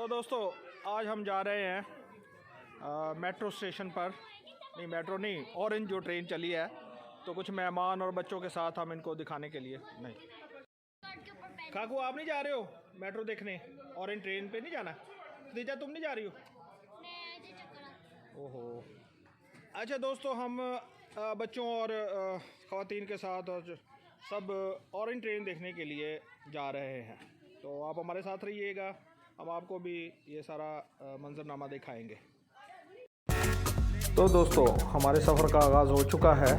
तो दोस्तों आज हम जा रहे हैं मेट्रो स्टेशन पर। नहीं, मेट्रो नहीं, ऑरेंज जो ट्रेन चली है, तो कुछ मेहमान और बच्चों के साथ हम इनको दिखाने के लिए। नहीं काकू, आप नहीं जा रहे हो मेट्रो देखने? ऑरेंज ट्रेन पे नहीं जाना? खदीजा, तुम नहीं जा रही हो? ओहो। अच्छा दोस्तों, हम बच्चों और ख़वातीन के साथ और सब ऑरेंज ट्रेन देखने के लिए जा रहे हैं, तो आप हमारे साथ रहिएगा। हम आपको भी ये सारा मंजरनामा दिखाएंगे। तो दोस्तों, हमारे सफ़र का आगाज़ हो चुका है।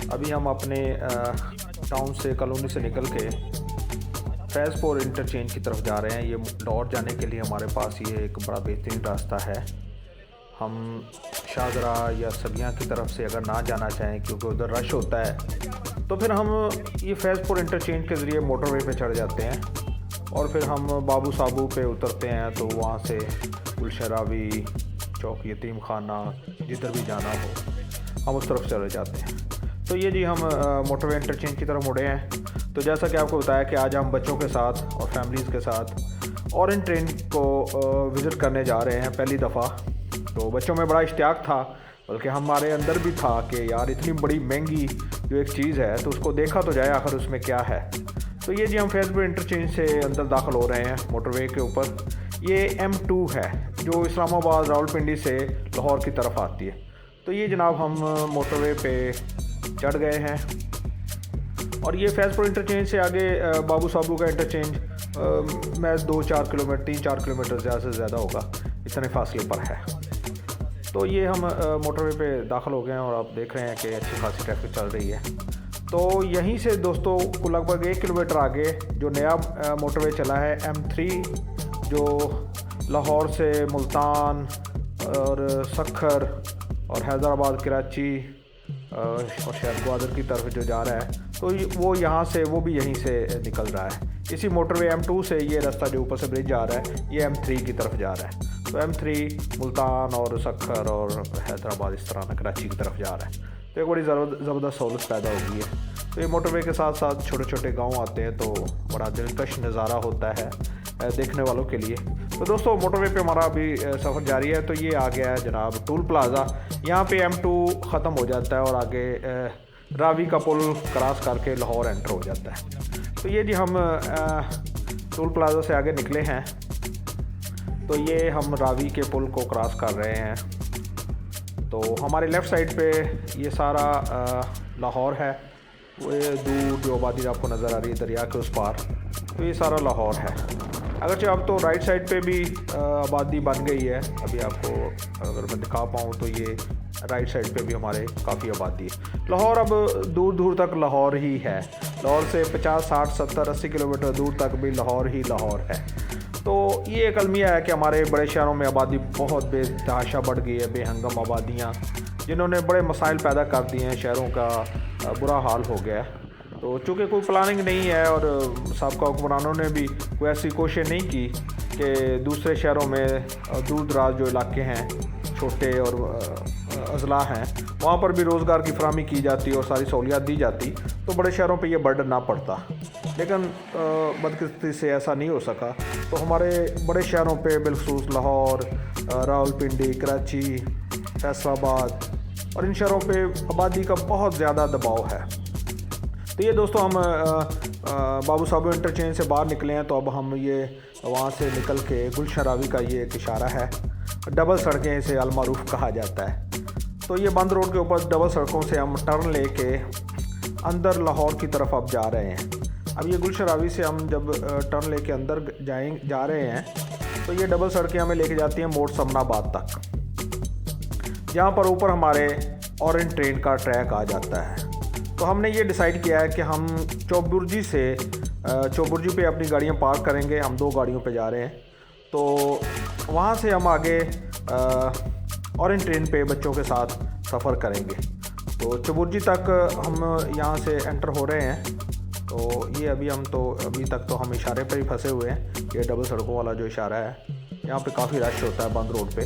अभी हम अपने टाउन से, कॉलोनी से निकल के फैज़पुर इंटरचेंज की तरफ जा रहे हैं। ये लाहौर जाने के लिए हमारे पास ये एक बड़ा बेहतरीन रास्ता है। हम शाहजरा या सबिया की तरफ से अगर ना जाना चाहें क्योंकि उधर रश होता है, तो फिर हम ये फैज़पुर इंटरचेंज के ज़रिए मोटरवे पे चढ़ जाते हैं और फिर हम बाबू साबू पे उतरते हैं। तो वहाँ से गुलशरावी चौक, यतीम खाना, जिधर भी जाना हो हम उस तरफ चले जाते हैं। तो ये जी हम मोटरवे इंटरचेंज की तरफ मुड़े हैं। तो जैसा कि आपको बताया कि आज हम बच्चों के साथ और फैमिलीज़ के साथ ऑरेंज ट्रेन को विज़िट करने जा रहे हैं पहली दफ़ा। तो बच्चों में बड़ा इश्तियाक था, बल्कि हमारे अंदर भी था कि यार इतनी बड़ी महंगी जो एक चीज़ है तो उसको देखा तो जाए आखिर उसमें क्या है। तो ये जी हम फैज़पुर इंटरचेंज से अंदर दाखिल हो रहे हैं मोटरवे के ऊपर। ये M2 है जो इस्लामाबाद रावलपिंडी से लाहौर की तरफ आती है। तो ये जनाब हम मोटरवे पे चढ़ गए हैं और ये फैज़पुर इंटरचेंज से आगे बाबू साबू का इंटरचेंज मैं 2-4 किलोमीटर, 3-4 किलोमीटर ज़्यादा से ज़्यादा होगा, इतने फासले पर है। तो ये हम मोटरवे पे दाखिल हो गए हैं और आप देख रहे हैं कि अच्छी खासी ट्रैफिक चल रही है। तो यहीं से दोस्तों को लगभग 1 किलोमीटर आगे जो नया मोटरवे चला है M3, जो लाहौर से मुल्तान और सखर और हैदराबाद, कराची और शायद ग्वादर की तरफ जो जा रहा है, तो वो यहाँ से, वो भी यहीं से निकल रहा है। इसी मोटरवे M2 से ये रास्ता जो ऊपर से ब्रिज जा रहा है, ये M3 की तरफ जा रहा है। तो M3 मुल्तान और सखर और हैदराबाद इस तरह कराची की तरफ जा रहा है। तो एक बड़ी ज़बरदस्त सहूलत पैदा हो गई है। तो ये मोटरवे के साथ साथ छोटे छोटे गांव आते हैं, तो बड़ा दिलकश नज़ारा होता है देखने वालों के लिए। तो दोस्तों, मोटरवे पे हमारा अभी सफ़र जारी है। तो ये आ गया है जनाब टूल प्लाज़ा। यहाँ पे M2 ख़त्म हो जाता है और आगे रावी का पुल क्रॉस करके लाहौर एंटर हो जाता है। तो ये जी हम टूल प्लाज़ा से आगे निकले हैं। तो ये हम रावी के पुल को क्रॉस कर रहे हैं। तो हमारे लेफ़्ट साइड पे ये सारा लाहौर है। वो दूर जो आबादी आपको नज़र आ रही है दरिया के उस पार, तो ये सारा लाहौर है। अगरचे अब तो राइट साइड पे भी आबादी बन गई है। अभी आपको अगर मैं दिखा पाऊँ तो ये राइट साइड पे भी हमारे काफ़ी आबादी है। लाहौर अब दूर दूर तक लाहौर ही है। लाहौर से 50, 60, 70, 80 किलोमीटर दूर तक भी लाहौर ही लाहौर है। तो ये एक अलमिया है कि हमारे बड़े शहरों में आबादी बहुत बेतहाशा बढ़ गई है, बेहंगम आबादियाँ, जिन्होंने बड़े मसाइल पैदा कर दिए हैं। शहरों का बुरा हाल हो गया है। तो चूँकि कोई प्लानिंग नहीं है और साबका हुक्मरानों ने भी कोई ऐसी कोशिश नहीं की कि दूसरे शहरों में दूर दराज जो इलाके हैं, छोटे और अजला हैं, वहाँ पर भी रोज़गार की फराहमी की जाती और सारी सहूलियात दी जाती, तो बड़े शहरों पे ये बर्डन ना पड़ता। लेकिन बदकिस्मती से ऐसा नहीं हो सका। तो हमारे बड़े शहरों पे बिलखुसूस लाहौर, रावलपिंडी, कराची, फैसलाबाद और इन शहरों पे आबादी का बहुत ज़्यादा दबाव है। तो ये दोस्तों हम बाबू साबू इंटरचेंज से बाहर निकले हैं। तो अब हम ये वहाँ से निकल के गुलशरावी का ये एक इशारा है। डबल सड़कें इसे अलमारूफ कहा जाता है। तो ये बंद रोड के ऊपर डबल सड़कों से हम टर्न लेके अंदर लाहौर की तरफ अब जा रहे हैं। अब ये गुलशरावी से हम जब टर्न लेके अंदर जा रहे हैं, तो ये डबल सड़कें हमें लेके जाती हैं मोट समनाबाद तक, जहाँ पर ऊपर हमारे ऑरेंज ट्रेन का ट्रैक आ जाता है। तो हमने ये डिसाइड किया है कि हम चौबुर्जी पे अपनी गाड़ियाँ पार्क करेंगे। हम 2 गाड़ियों पे जा रहे हैं। तो वहाँ से हम आगे ऑरेंज ट्रेन पे बच्चों के साथ सफ़र करेंगे। तो चौबुर्जी तक हम यहाँ से एंटर हो रहे हैं। तो ये अभी तक तो हम इशारे पर ही फंसे हुए हैं। ये डबल सड़कों वाला जो इशारा है, यहाँ पे काफ़ी रश होता है बंद रोड पे।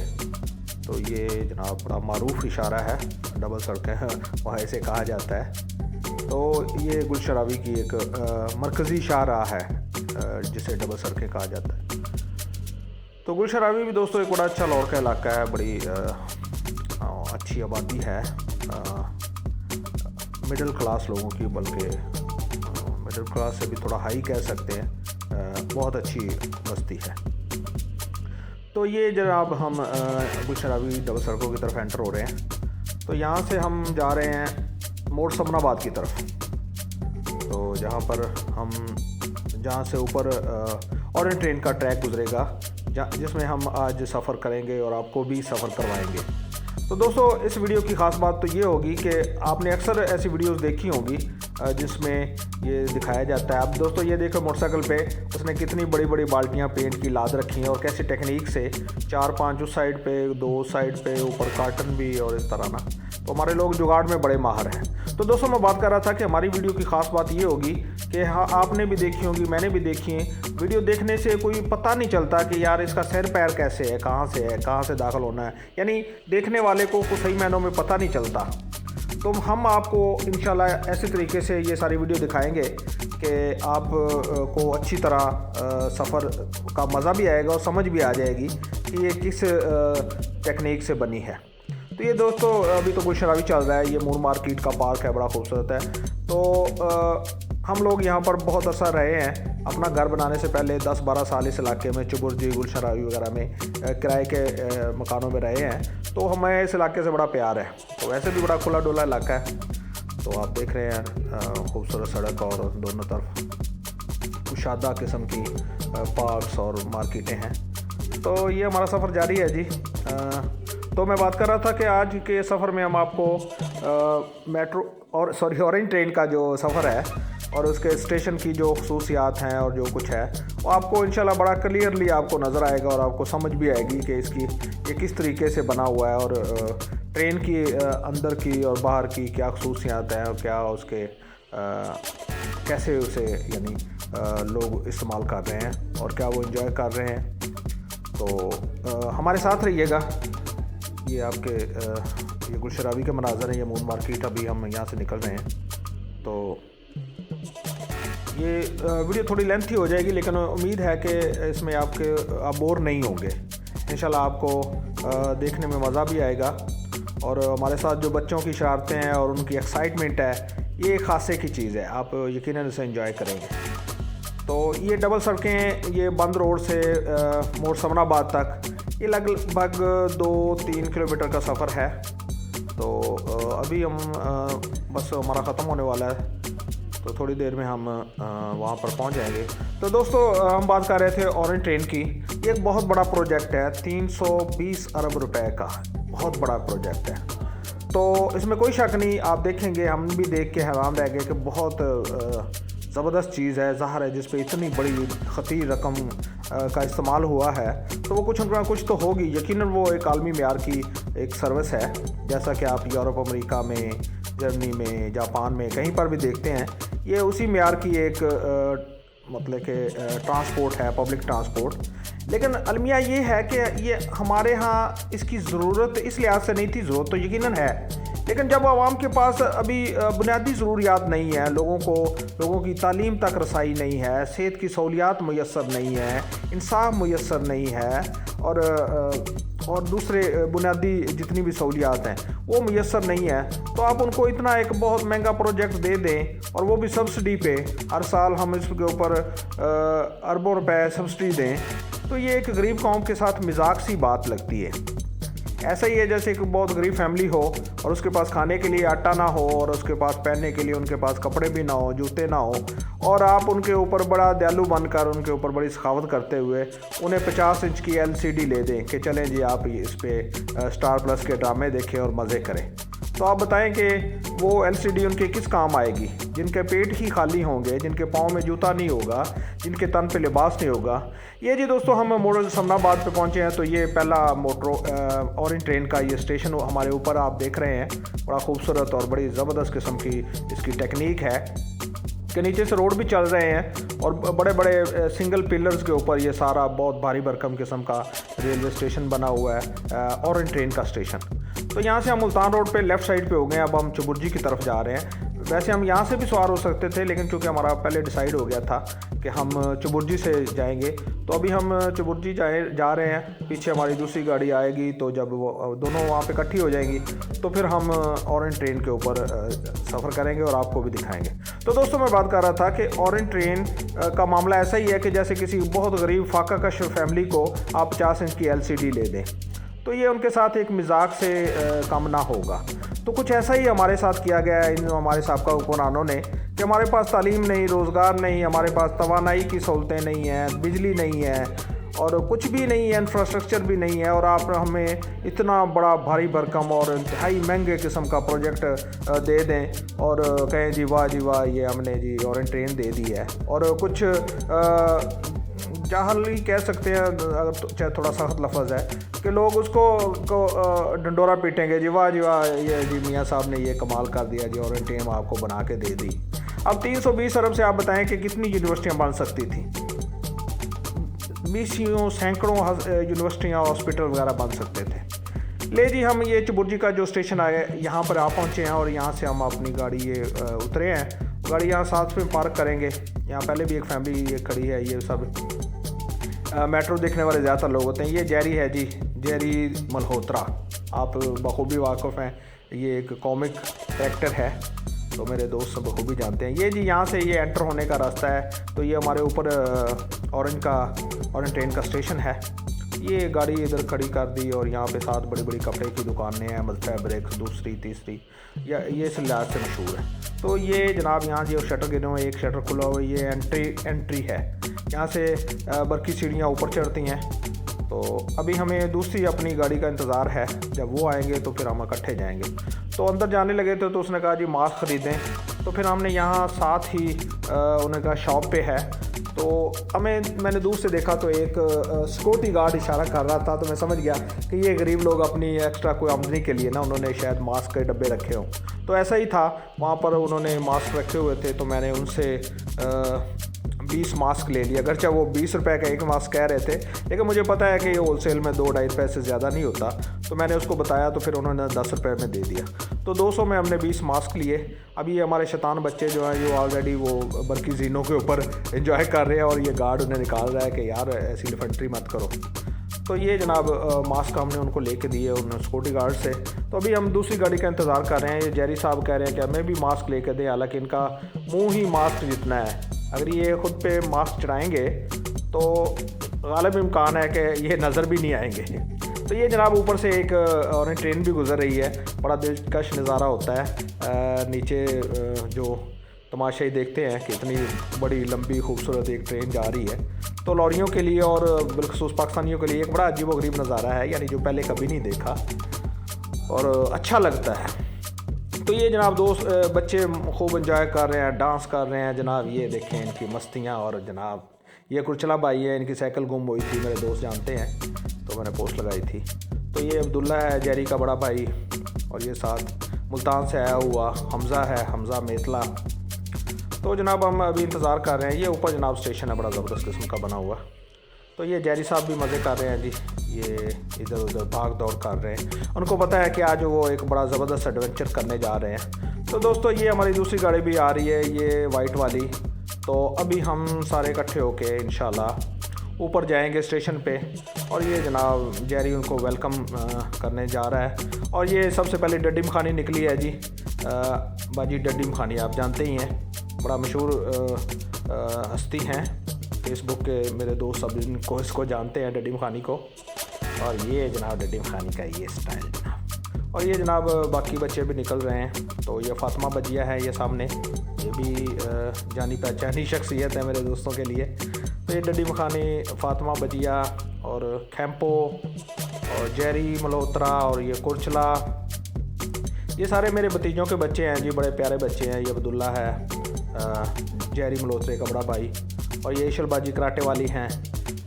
तो ये जनाब बड़ा मारूफ इशारा है, डबल सड़कें वहाँ से कहा जाता है। तो ये गुलशरावी की एक मरकज़ी शाहराह है जिसे डबल सड़कें कहा जाता है। तो गुलशरावी भी दोस्तों एक बड़ा अच्छा लाहौर का इलाका है, बड़ी अच्छी आबादी है, मिडिल क्लास लोगों की, बल्कि मिडिल क्लास से भी थोड़ा हाई कह सकते हैं, बहुत अच्छी बस्ती है। तो ये जनाब हम गुलशरावी डबल सड़कों की तरफ एंटर हो रहे हैं। तो यहाँ से हम जा रहे हैं मोड़ समनाबाद की तरफ। तो जहाँ से ऊपर ऑरेंज ट्रेन का ट्रैक गुजरेगा, जिसमें हम आज सफ़र करेंगे और आपको भी सफ़र करवाएंगे। तो दोस्तों इस वीडियो की ख़ास बात तो ये होगी कि आपने अक्सर ऐसी वीडियोस देखी होंगी जिसमें ये दिखाया जाता है। अब दोस्तों ये देखो मोटरसाइकिल पे उसने कितनी बड़ी बड़ी बाल्टियाँ पेंट की लाद रखी हैं और कैसी टेक्निक से 4-5 उस साइड पे, 2 साइड पे, ऊपर कार्टन भी और इस तरह ना। तो हमारे लोग जुगाड़ में बड़े माहिर हैं। तो दोस्तों मैं बात कर रहा था कि हमारी वीडियो की ख़ास बात ये होगी कि हाँ, आपने भी देखी होगी, मैंने भी देखी है। वीडियो देखने से कोई पता नहीं चलता कि यार इसका सिर पैर कैसे है, कहाँ से दाखिल होना है, यानी देखने वाले को सही मायनों में पता नहीं चलता। तो हम आपको इंशाल्लाह ऐसे तरीके से ये सारी वीडियो दिखाएंगे कि आप को अच्छी तरह सफ़र का मज़ा भी आएगा और समझ भी आ जाएगी कि ये किस टेक्निक से बनी है। तो ये दोस्तों अभी तो गुलशरावी चल रहा है, ये मून मार्केट का पार्क है, बड़ा खूबसूरत है। तो हम लोग यहाँ पर बहुत अर्सा रहे हैं। अपना घर बनाने से पहले 10-12 साल इस इलाके में चुबुर्जी, गुलशरावी वगैरह में किराए के मकानों में रहे हैं। तो हमें इस इलाके से बड़ा प्यार है। तो वैसे भी बड़ा खुला डुला इलाका है। तो आप देख रहे हैं खूबसूरत सड़क और दोनों तरफ कुशादा किस्म की पार्क्स और मार्केटें हैं। तो ये हमारा सफ़र जारी है जी। तो मैं बात कर रहा था कि आज के सफ़र में हम आपको ऑरेंज ट्रेन का जो सफ़र है और उसके स्टेशन की जो खसूसियात हैं और जो कुछ है वो आपको इंशाल्लाह बड़ा क्लियरली आपको नज़र आएगा और आपको समझ भी आएगी कि ये किस तरीके से बना हुआ है और ट्रेन की अंदर की और बाहर की क्या खसूसियात हैं और क्या उसके कैसे उसे यानी लोग इस्तेमाल कर रहे हैं और क्या वो एंजॉय कर रहे हैं। तो हमारे साथ रहिएगा। ये आपके ये गुलशरावी के मनाज़र हैं, ये मून मार्केट, अभी हम यहाँ से निकल रहे हैं। तो ये वीडियो थोड़ी लेंथी हो जाएगी, लेकिन उम्मीद है कि इसमें आप बोर नहीं होंगे। इंशाल्लाह आपको देखने में मज़ा भी आएगा और हमारे साथ जो बच्चों की शरारतें हैं और उनकी एक्साइटमेंट है, ये एक खासे की चीज़ है, आप यकीनन इसे एंजॉय करेंगे। तो ये डबल सड़कें, ये बंद रोड से मोड़ समनाबाद तक ये लगभग 2-3 किलोमीटर का सफ़र है। तो अभी हम बस हमारा ख़त्म होने वाला है, तो थोड़ी देर में हम वहाँ पर पहुँच जाएंगे। तो दोस्तों हम बात कर रहे थे ऑरेंज ट्रेन की। ये एक बहुत बड़ा प्रोजेक्ट है, 320 अरब रुपए का बहुत बड़ा प्रोजेक्ट है। तो इसमें कोई शक नहीं, आप देखेंगे, हम भी देख के हैरान रह गए कि बहुत ज़बरदस्त चीज़ है। ज़ाहिर है जिस पे इतनी बड़ी खतीर रकम का इस्तेमाल हुआ है तो वो कुछ ना कुछ तो होगी। यकीनन वो एक आलमी मेयार की एक सर्विस है, जैसा कि आप यूरोप, अमेरिका में, जर्मनी में, जापान में कहीं पर भी देखते हैं। ये उसी मेयार की एक मतलब कि ट्रांसपोर्ट है, पब्लिक ट्रांसपोर्ट। लेकिन अलमिया ये है कि ये हमारे यहाँ इसकी ज़रूरत इस लिहाज से नहीं थी, ज़रूरत तो यकीनन है, लेकिन जब आवाम के पास अभी बुनियादी ज़रूरियात नहीं है, लोगों की तालीम तक रसाई नहीं है, सेहत की सहूलियात मुयस्सर नहीं है, इंसाफ मुयस्सर नहीं है और दूसरे बुनियादी जितनी भी सहूलियात हैं वो मुयस्सर नहीं है, तो आप उनको इतना एक बहुत महंगा प्रोजेक्ट दे दें और वो भी सब्सिडी पे, हर साल हम इसके ऊपर अरबों रुपए सब्सिडी दें, तो ये एक गरीब कौम के साथ मजाक सी बात लगती है। ऐसा ही है जैसे एक बहुत गरीब फैमिली हो और उसके पास खाने के लिए आटा ना हो और उसके पास पहनने के लिए उनके पास कपड़े भी ना हो, जूते ना हो, और आप उनके ऊपर बड़ा दयालु बनकर उनके ऊपर बड़ी सखावत करते हुए उन्हें 50 इंच की LCD ले दें कि चलें जी आप इस पर स्टार प्लस के ड्रामे देखें और मज़े करें। तो आप बताएं कि वो LCD उनके किस काम आएगी, जिनके पेट ही खाली होंगे, जिनके पाँव में जूता नहीं होगा, जिनके तन पे लिबास नहीं होगा। ये जी दोस्तों हम मोड़ समनाबाद पे पहुंचे हैं। तो ये पहला ऑरेंज ट्रेन का ये स्टेशन हमारे ऊपर आप देख रहे हैं, बड़ा खूबसूरत और बड़ी ज़बरदस्त किस्म की इसकी टेक्निक है कि नीचे से रोड भी चल रहे हैं और बड़े बड़े सिंगल पिलर्स के ऊपर ये सारा बहुत भारी भरकम किस्म का रेलवे स्टेशन बना हुआ है, ऑरेंज ट्रेन का स्टेशन। तो यहाँ से हम मुल्तान रोड पे लेफ़्ट साइड पे हो गए, अब हम चुबुर्जी की तरफ जा रहे हैं। वैसे हम यहाँ से भी सवार हो सकते थे, लेकिन चूँकि हमारा पहले डिसाइड हो गया था कि हम चुबुर्जी से जाएंगे, तो अभी हम चुबुर्जी जा रहे हैं। पीछे हमारी दूसरी गाड़ी आएगी, तो जब वो दोनों वहाँ पे इकट्ठी हो जाएंगी तो फिर हम ऑरेंज ट्रेन के ऊपर सफ़र करेंगे और आपको भी दिखाएंगे। तो दोस्तों, मैं बात कर रहा था कि ऑरेंज ट्रेन का मामला ऐसा ही है कि जैसे किसी बहुत गरीब फाकाकश फैमिली को आप 50 इंच की LCD ले दें, तो ये उनके साथ एक मजाक से कम ना होगा। तो कुछ ऐसा ही हमारे साथ किया गया है इन हमारे साबका हुक्मरानों ने कि हमारे पास तालीम नहीं, रोज़गार नहीं, हमारे पास तवानाई की सहूलतें नहीं हैं, बिजली नहीं है और कुछ भी नहीं है, इंफ्रास्ट्रक्चर भी नहीं है, और आप हमें इतना बड़ा भारी भरकम और इंतहाई महंगे किस्म का प्रोजेक्ट दे दें और कहें जी वाह ये हमने जी ऑरेंज ट्रेन दे दी है। और कुछ जाहली कह सकते हैं, अगर चाहे थोड़ा सख्त लफ्ज़ है, कि लोग उसको डंडोरा पीटेंगे जी वाह ये जी मियाँ साहब ने ये कमाल कर दिया जी, ऑरेंज ट्रेन आपको बना के दे दी। अब 320 अरब से आप बताएं कि कितनी यूनिवर्सिटियाँ बन सकती थी। 20 सैकड़ों यूनिवर्सिटियाँ, हॉस्पिटल वगैरह बन सकते थे। ले जी, हम ये चुबुर्जी का जो स्टेशन आ गया, यहाँ पर आप पहुँचे हैं और यहाँ से हम अपनी गाड़ी ये उतरे हैं। गाड़ी यहाँ साथ में पार्क करेंगे। यहाँ पहले भी एक फैमिली ये खड़ी है। ये सब मेट्रो देखने वाले ज़्यादातर लोग होते हैं। ये जेरी है जी, जेरी मल्होत्रा, आप बखूबी वाकिफ़ हैं। ये एक कॉमिक कैरेक्टर है, तो मेरे दोस्त सब बखूबी जानते हैं। ये जी यहाँ से ये एंटर होने का रास्ता है। तो ये हमारे ऊपर ऑरेंज ट्रेन का स्टेशन है। ये गाड़ी इधर खड़ी कर दी और यहाँ पे साथ बड़ी बड़ी कपड़े की दुकानें हैं, फैब्रिक्स, दूसरी तीसरी, या ये इस लिहाज से मशहूर है। तो ये जनाब यहाँ जो शटर गिरे हुए, एक शटर खुला हुआ, ये एंट्री है। यहाँ से बरकी सीढ़ियाँ ऊपर चढ़ती हैं। तो अभी हमें दूसरी अपनी गाड़ी का इंतज़ार है, जब वो आएंगे तो फिर हम इकट्ठे जाएंगे। तो अंदर जाने लगे थे तो उसने कहा जी मास्क ख़रीदें। तो फिर हमने यहाँ साथ ही उन्होंने कहा शॉप पे है। तो मैंने दूर से देखा तो एक सिक्योरिटी गार्ड इशारा कर रहा था, तो मैं समझ गया कि ये गरीब लोग अपनी एक्स्ट्रा कोई आमदनी के लिए ना उन्होंने शायद मास्क के डब्बे रखे हों। तो ऐसा ही था, वहाँ पर उन्होंने मास्क रखे हुए थे। तो मैंने उनसे 20 मास्क ले लिया। अगरचे वो 20 रुपए का एक मास्क कह रहे थे, लेकिन मुझे पता है कि ये होलसेल में 2-2.5 पैसे ज़्यादा नहीं होता। तो मैंने उसको बताया, तो फिर उन्होंने 10 रुपये में दे दिया। तो 200 में हमने 20 मास्क लिए। अभी ये हमारे शैतान बच्चे जो हैं, जो ऑलरेडी वो बल्कि जीनों के ऊपर एंजॉय कर रहे हैं, और ये गार्ड उन्हें निकाल रहा है कि यार ऐसी लिफंट्री मत करो। तो ये जनाब मास्क हमने उनको लेके दिए उन सिक्योरिटी गार्ड से। तो अभी हम दूसरी गाड़ी का इंतज़ार कर रहे हैं। ये जेरी साहब कह रहे हैं कि हमें भी मास्क लेके दें, हालांकि इनका मुंह ही मास्क जितना है। अगर ये ख़ुद पे मास्क चढ़ाएंगे तो गालिब इम्कान है कि ये नज़र भी नहीं आएंगे। तो ये जनाब ऊपर से एक ऑरेंज ट्रेन भी गुजर रही है। बड़ा दिलकश नज़ारा होता है। नीचे जो तमाशा ही देखते हैं कि इतनी बड़ी लंबी खूबसूरत एक ट्रेन जा रही है। तो लॉरियों के लिए और बिलखसूस पाकिस्तानियों के लिए एक बड़ा अजीब व गरीब नज़ारा है, यानी जो पहले कभी नहीं देखा, और अच्छा लगता है। तो ये जनाब दोस्त बच्चे खूब इंजॉय कर रहे हैं, डांस कर रहे हैं जनाब। ये देखें इनकी मस्तियाँ। और जनाब ये कुरचला भाई है, इनकी साइकिल गुम हुई थी, मेरे दोस्त जानते हैं, तो मैंने पोस्ट लगाई थी। तो ये अब्दुल्ला है, जेरी का बड़ा भाई, और ये साथ मुल्तान से आया हुआ हमज़ा है, हमज़ा मेतला। तो जनाब हम अभी इंतज़ार कर रहे हैं। ये ऊपर जनाब स्टेशन है, बड़ा ज़बरदस्त किस्म का बना हुआ। तो ये जेरी साहब भी मज़े कर रहे हैं जी, ये इधर उधर भाग दौड़ कर रहे हैं। उनको पता है कि आज वो एक बड़ा ज़बरदस्त एडवेंचर करने जा रहे हैं। तो दोस्तों, ये हमारी दूसरी गाड़ी भी आ रही है, ये वाइट वाली। तो अभी हम सारे इकट्ठे होके इंशाल्लाह ऊपर जाएंगे स्टेशन पे। और ये जनाब जेरी उनको वेलकम करने जा रहा है। और ये सबसे पहले डड्डी मखानी निकली है जी, बाजी डड्डी मखानी आप जानते ही हैं, बड़ा मशहूर हस्ती हैं। फेसबुक के मेरे दोस्त सब इनको इसको जानते हैं, डड्डी मखानी को। और ये जनाब डड्डी मखानी का ये स्टाइल जनाब। और ये जनाब बाकी बच्चे भी निकल रहे हैं। तो ये फ़ातिमा बजिया है, ये सामने, ये भी जानी पहचानी शख्सियत है मेरे दोस्तों के लिए। तो ये डड्डी मखानी, फ़ातिमा बजिया और खैम्पो और जेरी मल्होत्रा और ये कुरचला, ये सारे मेरे भतीजों के बच्चे हैं जी, बड़े प्यारे बच्चे हैं। ये अब्दुल्ला है, जेरी मल्होत्रे का बड़ा भाई। और ये ईशलबाजी कराटे वाली हैं,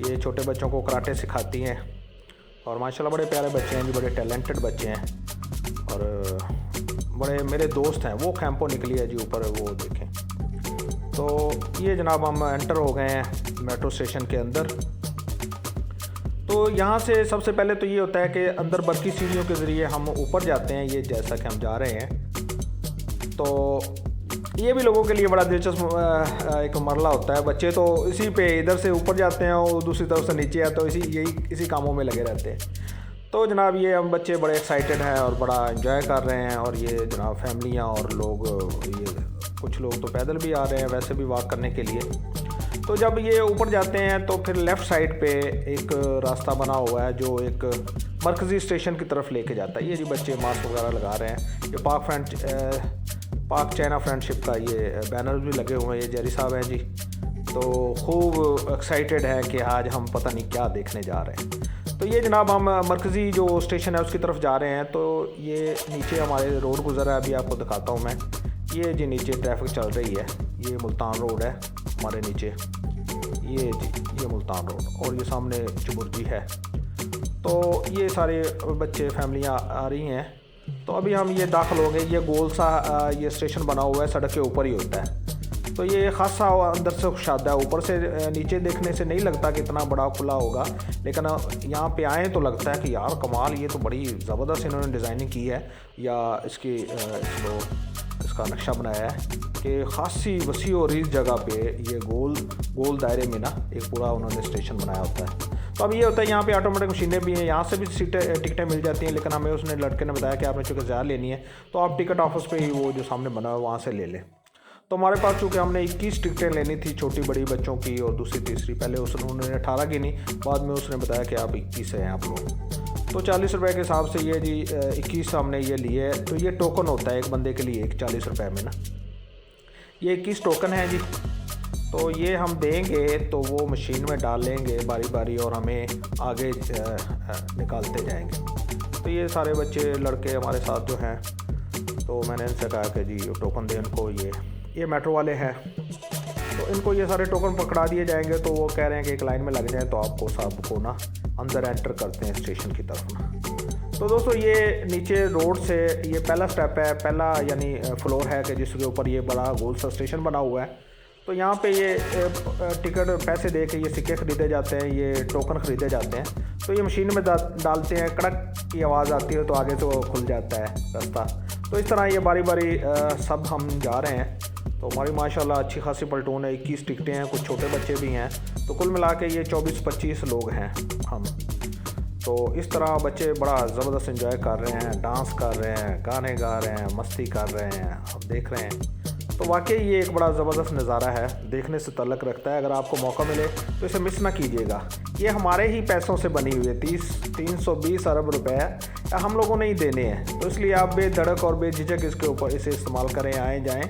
ये छोटे बच्चों को कराटे सिखाती हैं। और माशाल्लाह बड़े प्यारे बच्चे हैं जी, बड़े टैलेंटेड बच्चे हैं और बड़े मेरे दोस्त हैं। वो कैंपो निकली है जी ऊपर, वो देखें। तो ये जनाब हम एंटर हो गए हैं मेट्रो स्टेशन के अंदर। तो यहाँ से सबसे पहले तो ये होता है कि अंदर बरकी सीढ़ियों के ज़रिए हम ऊपर जाते हैं, ये जैसा कि हम जा रहे हैं। तो ये भी लोगों के लिए बड़ा दिलचस्प एक मरला होता है। बच्चे तो इसी पे इधर से ऊपर जाते हैं और दूसरी तरफ से नीचे आते, तो इसी कामों में लगे रहते हैं। तो जनाब ये हम बच्चे बड़े एक्साइटेड हैं और बड़ा एंजॉय कर रहे हैं। और ये जनाब फैमिलियाँ और लोग, ये कुछ लोग तो पैदल भी आ रहे हैं वैसे भी वॉक करने के लिए। तो जब ये ऊपर जाते हैं तो फिर लेफ़्ट साइड पे एक रास्ता बना हुआ है जो एक मरकज़ी स्टेशन की तरफ लेके जाता है। ये जी बच्चे मास्क वगैरह लगा रहे हैं। ये पाक चाइना फ्रेंडशिप का ये बैनर भी लगे हुए हैं। ये जेरी साहब हैं जी, तो खूब एक्साइटेड है कि आज हम पता नहीं क्या देखने जा रहे हैं। तो ये जनाब हम मरकज़ी जो स्टेशन है उसकी तरफ जा रहे हैं। तो ये नीचे हमारे रोड गुजर है, अभी आपको दिखाता हूँ मैं। ये जी नीचे ट्रैफिक चल रही है, ये मुल्तान रोड है हमारे नीचे, ये जी ये मुल्तान रोड, और ये सामने चुबुर्जी है। तो ये सारे बच्चे फैमिलियाँ आ रही हैं। तो अभी हम ये दाखिल हो गए। ये गोल सा ये स्टेशन बना हुआ है, सड़क के ऊपर ही होता है। तो ये खासा अंदर से खुशादा है, ऊपर से नीचे देखने से नहीं लगता कि इतना बड़ा खुला होगा, लेकिन यहाँ पे आए तो लगता है कि यार कमाल, ये तो बड़ी ज़बरदस्त इन्होंने डिज़ाइनिंग की है या इसका नक्शा बनाया है कि खासी वसी और इस जगह पे ये गोल दायरे में ना एक पूरा उन्होंने स्टेशन बनाया होता है। तो अब ये होता है यहाँ पे ऑटोमेटिक मशीनें भी हैं, यहाँ से भी टिकटें मिल जाती हैं, लेकिन हमें उसने लड़के ने बताया कि आपने चूँकि ज़्यादा लेनी है तो आप टिकट ऑफिस पे ही वो जो सामने बना है वहाँ से ले लें। तो हमारे पास चूँकि हमने 21 टिकटें लेनी थी, छोटी बड़ी बच्चों की और दूसरी तीसरी। पहले उन्होंने 18 गिनी, बाद में उसने बताया कि आप 21 हैं आप लोग। तो 40 रुपये के हिसाब से ये जी 21 हमने ये लिए। तो ये टोकन होता है एक बंदे के लिए, 40 रुपये में ना, ये 21 टोकन है जी। तो ये हम देंगे तो वो मशीन में डाल लेंगे बारी बारी और हमें आगे निकालते जाएंगे। तो ये सारे बच्चे लड़के हमारे साथ जो हैं, तो मैंने इनसे कहा कि जी टोकन दें इनको। ये मेट्रो वाले हैं, तो इनको ये सारे टोकन पकड़ा दिए जाएंगे। तो वो कह रहे हैं कि एक लाइन में लग जाए तो आपको सबको ना अंदर एंटर करते हैं स्टेशन की तरफ ना। तो दोस्तों ये नीचे रोड से ये पहला स्टेप है, पहला यानी फ्लोर है कि जिसके ऊपर ये बड़ा गोल सा स्टेशन बना हुआ है। तो यहाँ पे ये टिकट पैसे दे के ये सिक्के ख़रीदे जाते हैं, ये टोकन ख़रीदे जाते हैं। तो ये मशीन में डालते हैं, कड़क की आवाज़ आती है तो आगे से वो खुल जाता है रास्ता। तो इस तरह ये बारी बारी सब हम जा रहे हैं। तो हमारी माशाल्लाह अच्छी खासी पलटून है, 21 टिकटें हैं, कुछ छोटे बच्चे भी हैं। तो कुल मिला के ये 24-25 लोग हैं हम। तो इस तरह बच्चे बड़ा ज़बरदस्त एंजॉय कर रहे हैं, डांस कर रहे हैं, गाने गा रहे हैं, मस्ती कर रहे हैं, आप देख रहे हैं। तो वाकई ये एक बड़ा ज़बरदस्त नज़ारा है, देखने से तल्लक रखता है। अगर आपको मौका मिले तो इसे मिस ना कीजिएगा। ये हमारे ही पैसों से बनी हुई है, 320 अरब रुपए हम लोगों ने ही देने हैं। तो इसलिए आप बेधड़क और बेझिझक इसके ऊपर इसे इस्तेमाल करें, आए जाएं।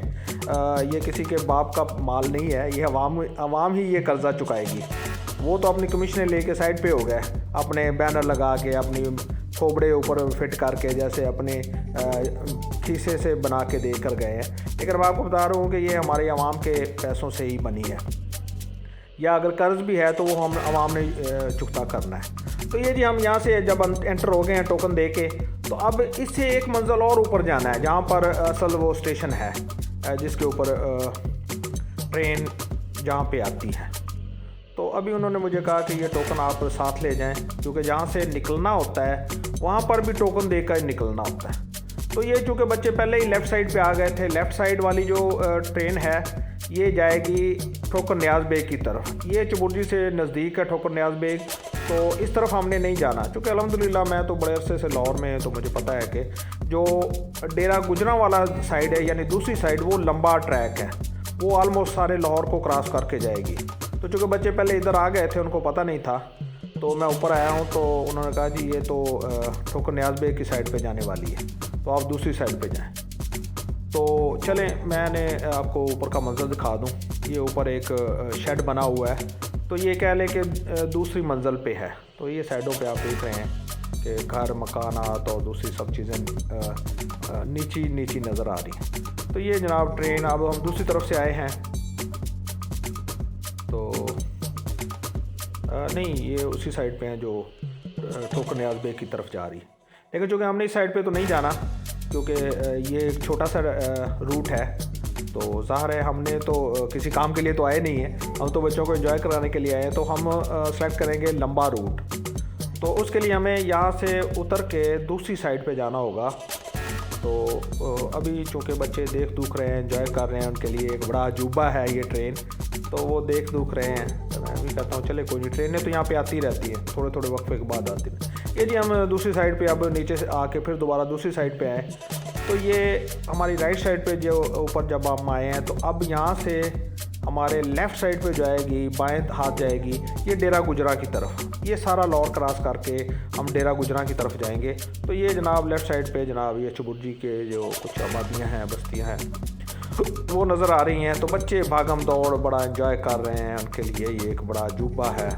ये किसी के बाप का माल नहीं है, ये अवाम ही ये कर्जा चुकाएगी। वो तो अपनी कमीशनें लेके साइड पे हो गए, अपने बैनर लगा के अपनी खोबड़े ऊपर फिट करके जैसे अपने खीसे से बना के दे कर गए हैं। लेकिन मैं आपको बता रहा हूँ कि ये हमारे अवाम के पैसों से ही बनी है, या अगर कर्ज़ भी है तो वो हम अवाम ने चुकता करना है। तो ये जी हम यहाँ से जब एंटर हो गए हैं टोकन दे के, तो अब इससे एक मंजिल और ऊपर जाना है जहाँ पर असल वो स्टेशन है जिसके ऊपर ट्रेन जहाँ पे आती है। तो अभी उन्होंने मुझे कहा कि ये टोकन आप साथ ले जाएं, क्योंकि जहाँ से निकलना होता है वहाँ पर भी टोकन देकर निकलना होता है। तो ये चूँकि बच्चे पहले ही लेफ़्ट साइड पे आ गए थे, लेफ़्ट साइड वाली जो ट्रेन है ये जाएगी ठोकर न्याज बेग की तरफ। ये चबुर्जी से नज़दीक है ठोकर न्याज बेग, तो इस तरफ हमने नहीं जाना। चूँकि अल्हम्दुलिल्लाह मैं तो बड़े अरसे से लाहौर में, तो मुझे पता है कि जो डेरा गुजरा वाला साइड है यानी दूसरी साइड, वो लंबा ट्रैक है, वो आलमोस्ट सारे लाहौर को क्रॉस करके जाएगी। तो चूँकि बच्चे पहले इधर आ गए थे, उनको पता नहीं था, तो मैं ऊपर आया हूँ तो उन्होंने कहा जी ये तो ठोकर न्याज बेग की साइड पे जाने वाली है, तो आप दूसरी साइड पे जाएं। तो चलें मैंने आपको ऊपर का मंजर दिखा दूँ। ये ऊपर एक शेड बना हुआ है, तो ये कह लें कि दूसरी मंजिल पे है। तो ये साइडों पे आप देख रहे हैं कि घर मकानात और दूसरी सब चीज़ें नीची नज़र आ रही हैं। तो ये जनाब ट्रेन, अब हम दूसरी तरफ से आए हैं। तो नहीं, ये उसी साइड पे हैं जो ठोकर न्याज बेग की तरफ जा रही है। लेकिन चूँकि हमने इस साइड पे तो नहीं जाना, क्योंकि ये एक छोटा सा रूट है। तो ज़ाहिर है हमने तो किसी काम के लिए तो आए नहीं हैं, हम तो बच्चों को एंजॉय कराने के लिए आए हैं। तो हम सेलेक्ट करेंगे लंबा रूट। तो उसके लिए हमें यहाँ से उतर के दूसरी साइड पे जाना होगा। तो अभी चूँकि बच्चे देख दुख रहे हैं, एंजॉय कर रहे हैं, उनके लिए एक बड़ा अजूबा है ये ट्रेन, तो वो देख दुख रहे हैं। तो मैं भी कहता हूँ चले कोई नहीं, ट्रेनें तो यहाँ पे आती रहती हैं, थोड़े थोड़े वक्फे के बाद आती हैं। ये जी हम दूसरी साइड पे अब नीचे से आके फिर दोबारा दूसरी साइड पे आए, तो ये हमारी राइट साइड पे जो ऊपर जब हम आए हैं, तो अब यहाँ से हमारे लेफ़्ट साइड पे जाएगी, बाएं हाथ जाएगी ये डेरा गुजरा की तरफ। ये सारा लाहौर क्रॉस करके हम डेरा गुजरा की तरफ जाएंगे। तो ये जनाब लेफ़्ट साइड पे जनाब ये चुबुर्जी के जो कुछ आबादियाँ हैं, बस्तियाँ हैं, वो नज़र आ रही हैं। तो बच्चे भागम दौड़ बड़ा एंजॉय कर रहे हैं, उनके लिए ये एक बड़ा अजूबा है।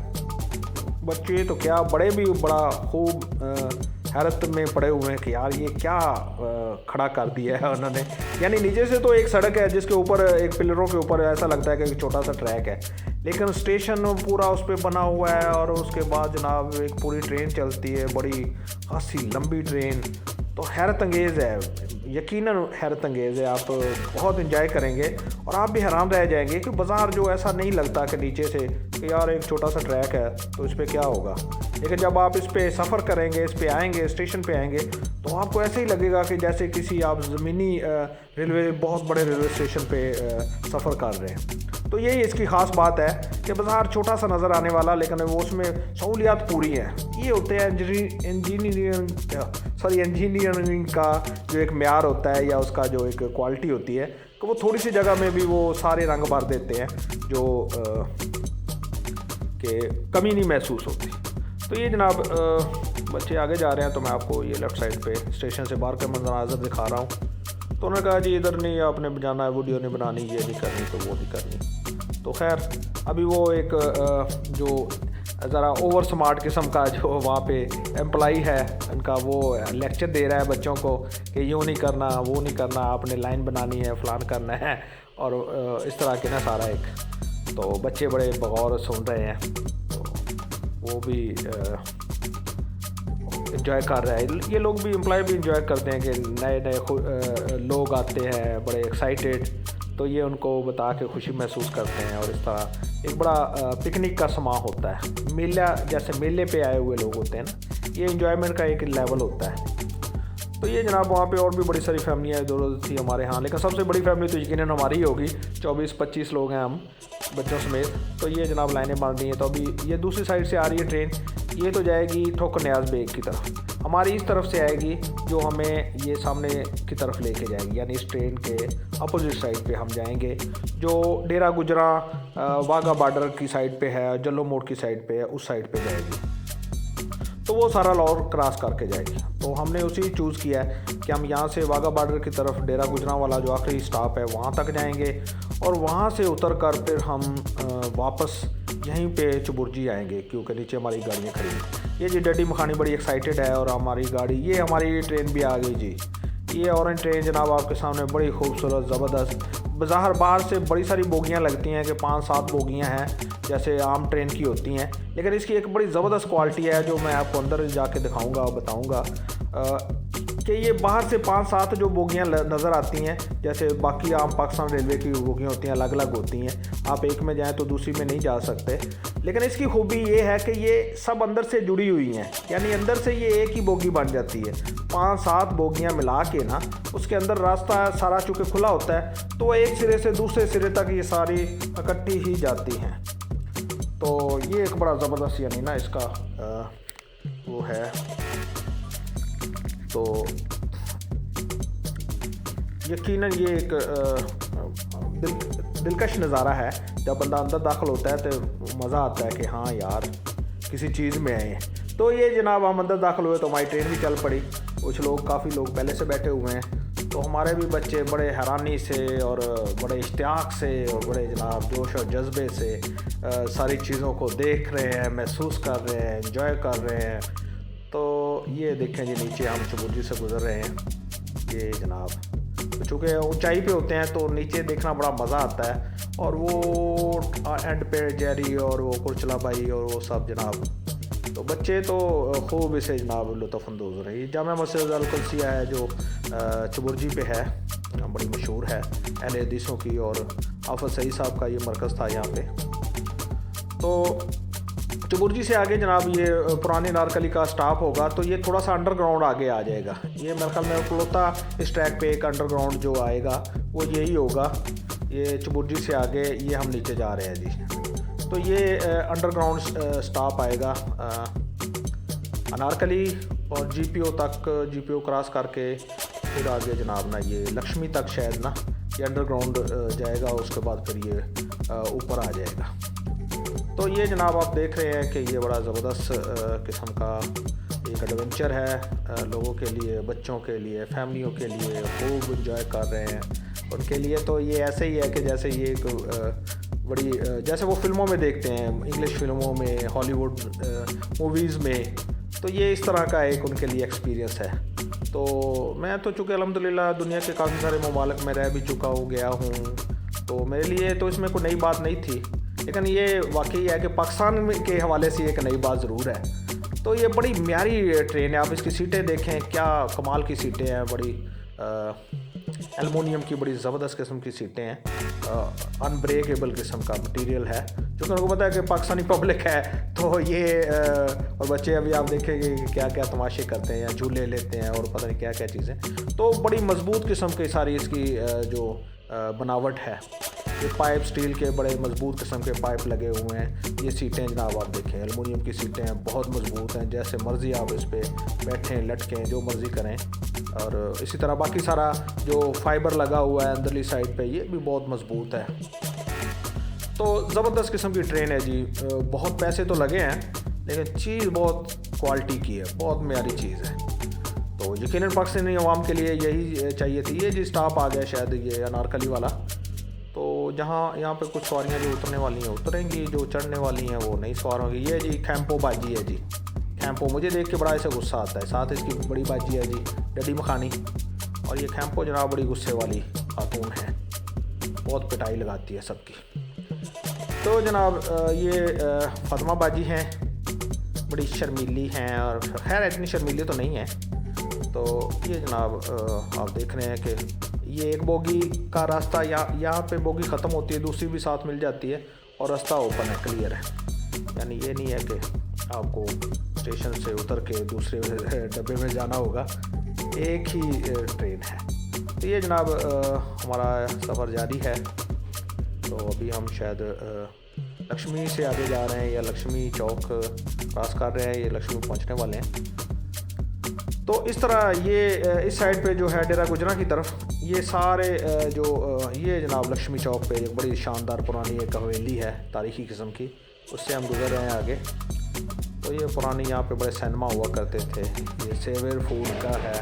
बच्चे तो क्या, बड़े भी बड़ा खूब हैरत में पड़े हुए हैं कि यार ये क्या खड़ा कर दिया है उन्होंने। यानी नीचे से तो एक सड़क है जिसके ऊपर एक पिलरों के ऊपर ऐसा लगता है कि एक छोटा सा ट्रैक है, लेकिन स्टेशन पूरा उस पर बना हुआ है और उसके बाद जनाब एक पूरी ट्रेन चलती है, बड़ी खासी लंबी ट्रेन। तो हैरत अंगेज़ है, यकीनन हैरत अंगेज़ है। आप बहुत इंजॉय करेंगे और आप भी हैरान रह जाएंगे कि बाज़ार जो ऐसा नहीं लगता कि नीचे से कि यार एक छोटा सा ट्रैक है तो इस पर क्या होगा, लेकिन जब आप इस पर सफ़र करेंगे, इस पर आएंगे, स्टेशन पे आएंगे, तो आपको ऐसे ही लगेगा कि जैसे किसी आप ज़मीनी रेलवे, बहुत बड़े रेलवे स्टेशन पे सफ़र कर रहे हैं। तो यही इसकी ख़ास बात है कि बाज़ार छोटा सा नज़र आने वाला, लेकिन वो उसमें सहूलियात पूरी हैं। ये होते हैं इंजीनियरिंग का जो एक म्यार होता है या उसका जो एक क्वालिटी होती है कि वो थोड़ी सी जगह में भी वो सारे रंग भर देते हैं जो कि कमी नहीं महसूस होती। तो ये जनाब बच्चे आगे जा रहे हैं, तो मैं आपको ये लेफ़्ट साइड पे स्टेशन से बाहर का मंजर दिखा रहा हूँ। तो उन्होंने कहा जी इधर नहीं, आपने जाना है, वीडियो नहीं बनानी, ये नहीं करनी, तो वो नहीं करनी। तो खैर अभी वो एक जो ज़रा ओवर स्मार्ट किस्म का जो वहाँ पे एम्प्लॉई है उनका, वो लेक्चर दे रहा है बच्चों को कि यूँ नहीं करना, वो नहीं करना, आपने लाइन बनानी है, फ़लान करना है, और इस तरह के ना सारा एक। तो बच्चे बड़े बगौर सुन रहे हैं, तो वो भी इंजॉय कर रहा है। ये लोग भी, एम्प्लॉय भी इंजॉय करते हैं कि नए नए लोग आते हैं बड़े एक्साइटेड, तो ये उनको बता के खुशी महसूस करते हैं। और इस तरह एक बड़ा पिकनिक का समा होता है, मेला जैसे मेले पे आए हुए लोग होते हैं ना, ये इंजॉयमेंट का एक लेवल होता है। तो ये जनाब वहाँ पे और भी बड़ी सारी फैमिलियाँ जो थी हमारे यहाँ, लेकिन सबसे बड़ी फैमिली तो यकीनन हमारी ही होगी, 24-25 लोग हैं हम बच्चों समेत। तो ये जनाब लाइनें बन रही हैं। तो अभी ये दूसरी साइड से आ रही है ट्रेन, ये तो जाएगी ठोकर न्याज बेग की तरफ, हमारी इस तरफ से आएगी जो हमें ये सामने की तरफ लेके जाएगी। यानी इस ट्रेन के अपोजिट साइड पे हम जाएंगे, जो डेरा गुजरा वाघा बॉर्डर की साइड पे है, जल्लो मोड़ की साइड पे है, उस साइड पे जाएगी। तो वो सारा लाहौर क्रॉस करके जाएगी। तो हमने उसी चूज़ किया है कि हम यहाँ से वाघा बॉर्डर की तरफ डेरा गुजरा वाला जो आखिरी स्टॉप है वहाँ तक जाएंगे, और वहाँ से उतर कर फिर हम वापस यहीं पे चुबुर्जी आएंगे, क्योंकि नीचे हमारी गाड़ियाँ खड़ी हैं। ये जी डडी मखानी बड़ी एक्साइटेड है, और हमारी गाड़ी, ये हमारी ट्रेन भी आ गई जी। ये ऑरेंज ट्रेन जनाब आपके सामने बड़ी खूबसूरत ज़बरदस्त, बाहर बाहर से बड़ी सारी बोगियाँ लगती हैं कि 5-7 बोगियाँ हैं जैसे आम ट्रेन की होती हैं, लेकिन इसकी एक बड़ी ज़बरदस्त क्वालिटी है जो मैं आपको अंदर जाके दिखाऊंगा और बताऊंगा कि ये बाहर से 5-7 जो बोगियाँ नज़र आती हैं, जैसे बाकी आम पाकिस्तान रेलवे की बोगियाँ होती हैं, अलग अलग होती हैं, आप एक में जाएँ तो दूसरी में नहीं जा सकते। लेकिन इसकी खूबी ये है कि ये सब अंदर से जुड़ी हुई हैं, यानी अंदर से ये एक ही बोगी बन जाती है। 5-7 बोगियाँ मिला के ना, उसके अंदर रास्ता सारा चूँकि खुला होता है, तो एक सिरे से दूसरे सिरे तक ये सारी इकट्ठी ही जाती हैं। तो ये एक बड़ा ज़बरदस्त यानी ना इसका वो है। तो यकीनन ये एक दिलकश नज़ारा है। जब बंदा अंदर दाखिल होता है तो मज़ा आता है कि हाँ यार किसी चीज़ में आए हैं। तो ये जनाब हम अंदर दाखिल हुए तो हमारी ट्रेन भी चल पड़ी। कुछ लोग, काफ़ी लोग पहले से बैठे हुए हैं, तो हमारे भी बच्चे बड़े हैरानी से और बड़े इश्तियाक से और बड़े जनाब जोश और जज्बे से सारी चीज़ों को देख रहे हैं, महसूस कर रहे हैं, एंजॉय कर रहे हैं। तो ये देखें जी, नीचे हम चुबुर्जी से गुज़र रहे हैं। ये जनाब तो चूँकि ऊंचाई पे होते हैं तो नीचे देखना बड़ा मज़ा आता है, और वो एंड पे जेरी और वो कुरचला भाई और वो सब जनाब, तो बच्चे तो खूब इसे जनाब लुत्फ़अंदोज़ हो रही है। जामा मस्जिद अल कुदसिया है जो चुबुर्जी पे है, बड़ी मशहूर है अहले हदीसों की, और हाफ़िज़ सईद साहब का ये मरकज़ था यहाँ पे। तो चबुर्जी से आगे जनाब ये पुरानी नारकली का स्टॉप होगा, तो ये थोड़ा सा अंडरग्राउंड आगे आ जाएगा। ये मेरे ख्याल में इकलौता इस ट्रैक पे एक अंडरग्राउंड जो आएगा वो यही होगा। ये चबुर्जी से आगे ये हम नीचे जा रहे हैं जी, तो ये अंडरग्राउंड स्टॉप आएगा अनारकली और जीपीओ तक। जीपीओ क्रॉस करके फिर आगे जनाब ना ये लक्ष्मी तक शायद ना ये अंडरग्राउंड जाएगा, उसके बाद फिर ये ऊपर आ जाएगा। तो ये जनाब आप देख रहे हैं कि ये बड़ा ज़बरदस्त किस्म का एक एडवेंचर है लोगों के लिए, बच्चों के लिए, फैमिलियों के लिए, खूब इंजॉय कर रहे हैं उनके लिए। तो ये ऐसे ही है कि जैसे ये एक बड़ी जैसे वो फिल्मों में देखते हैं, इंग्लिश फिल्मों में, हॉलीवुड मूवीज़ में, तो ये इस तरह का एक उनके लिए एक्सपीरियंस है। तो मैं तो चूँकि अल्हम्दुलिल्लाह दुनिया के काफ़ी सारे ममालिक में रह भी चुका हूँ, गया हूँ, तो मेरे लिए तो इसमें कोई नई बात नहीं थी, लेकिन ये वाकई है कि पाकिस्तान के हवाले से एक नई बात ज़रूर है। तो ये बड़ी म्यारी ट्रेन है, आप इसकी सीटें देखें, क्या कमाल की सीटें हैं, बड़ी एलुमिनियम की बड़ी ज़बरदस्त किस्म की सीटें हैं, अनब्रेकेबल किस्म का मटेरियल है। क्योंकि उनको पता है कि पाकिस्तानी पब्लिक है, तो ये और बच्चे अभी आप देखेंगे कि क्या क्या तमाशे करते हैं या झूले लेते हैं और पता नहीं क्या क्या चीज़ें। तो बड़ी मजबूत किस्म की सारी इसकी जो बनावट है, ये पाइप स्टील के बड़े मजबूत किस्म के पाइप लगे हुए हैं। ये सीटें जनाब आप देखें, एलुमिनियम की सीटें हैं, बहुत मजबूत हैं, जैसे मर्ज़ी आप इस पर बैठें, लटकें, जो मर्ज़ी करें। और इसी तरह बाकी सारा जो फाइबर लगा हुआ है अंदरली साइड पे, ये भी बहुत मजबूत है। तो ज़बरदस्त किस्म की ट्रेन है जी। बहुत पैसे तो लगे हैं, लेकिन चीज़ बहुत क्वालिटी की है, बहुत म्यारी चीज़ है। तो यकीनन पाकिस्तानी अवाम के लिए यही चाहिए थी। ये जी स्टॉप आ गया शायद ये अनारकली वाला, तो जहाँ यहाँ पे कुछ सवारियाँ जो उतरने वाली हैं उतरेंगी, जो चढ़ने वाली हैं वो नहीं सवार होंगी। ये जी कैंपो बाजी है जी, कैंपो मुझे देख के बड़ा ऐसे गुस्सा आता है। साथ इसकी बड़ी बाजी है जी डडी मखानी, और ये कैंपो जनाब बड़ी गुस्से वाली खातून है, बहुत पिटाई लगाती है सबकी। तो जनाब ये फातिमा बाजी हैं, बड़ी शर्मीली हैं, और खैर इतनी शर्मीली तो नहीं है। तो ये जनाब आप देख रहे हैं कि ये एक बोगी का रास्ता यहाँ पे बोगी ख़त्म होती है, दूसरी भी साथ मिल जाती है और रास्ता ओपन है, क्लियर है। यानी ये नहीं है कि आपको स्टेशन से उतर के दूसरे डब्बे में जाना होगा, एक ही ट्रेन है। तो ये जनाब हमारा सफ़र जारी है। तो अभी हम शायद लक्ष्मी से आगे जा रहे हैं या लक्ष्मी चौक क्रॉस कर रहे हैं, ये लक्ष्मी पहुँचने वाले हैं। तो इस तरह ये इस साइड पे जो है डेरा गुजरा की तरफ, ये सारे जो ये जनाब लक्ष्मी चौक पे एक बड़ी शानदार पुरानी एक हवेली है तारीख़ी किस्म की, उससे हम गुजर रहे हैं आगे। तो ये पुरानी यहाँ पे बड़े सिनेमा हुआ करते थे, ये सेवेर फूड का है।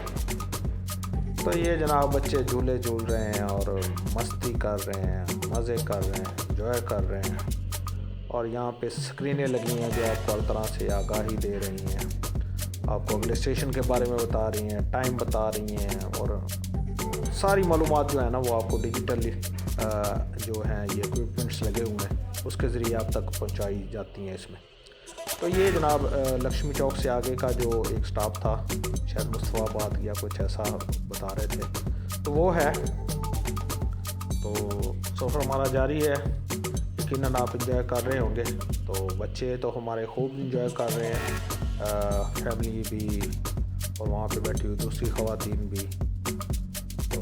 तो ये जनाब बच्चे झूले झूल रहे हैं और मस्ती कर रहे हैं, मज़े कर रहे हैं, एंजॉय कर रहे हैं। और यहाँ पे स्क्रीनें लगी हैं जो आपको हर तरह से आगाही दे रही हैं, आपको अगले स्टेशन के बारे में बता रही हैं, टाइम बता रही हैं, और सारी मालूमात जो है ना वो आपको डिजिटली जो हैं ये इक्विपमेंट्स लगे हुए हैं उसके ज़रिए आप तक पहुंचाई जाती हैं इसमें। तो ये जनाब लक्ष्मी चौक से आगे का जो एक स्टॉप था, शायद मुस्तफ़ाबाद या कुछ ऐसा बता रहे थे, तो वो है। तो सफ़र हमारा जारी है, यकीनन आप इंजॉय कर रहे होंगे। तो बच्चे तो हमारे खूब इंजॉय कर रहे हैं, फैमिली भी, और वहाँ पे बैठी हुई दूसरी ख़वातीन भी। तो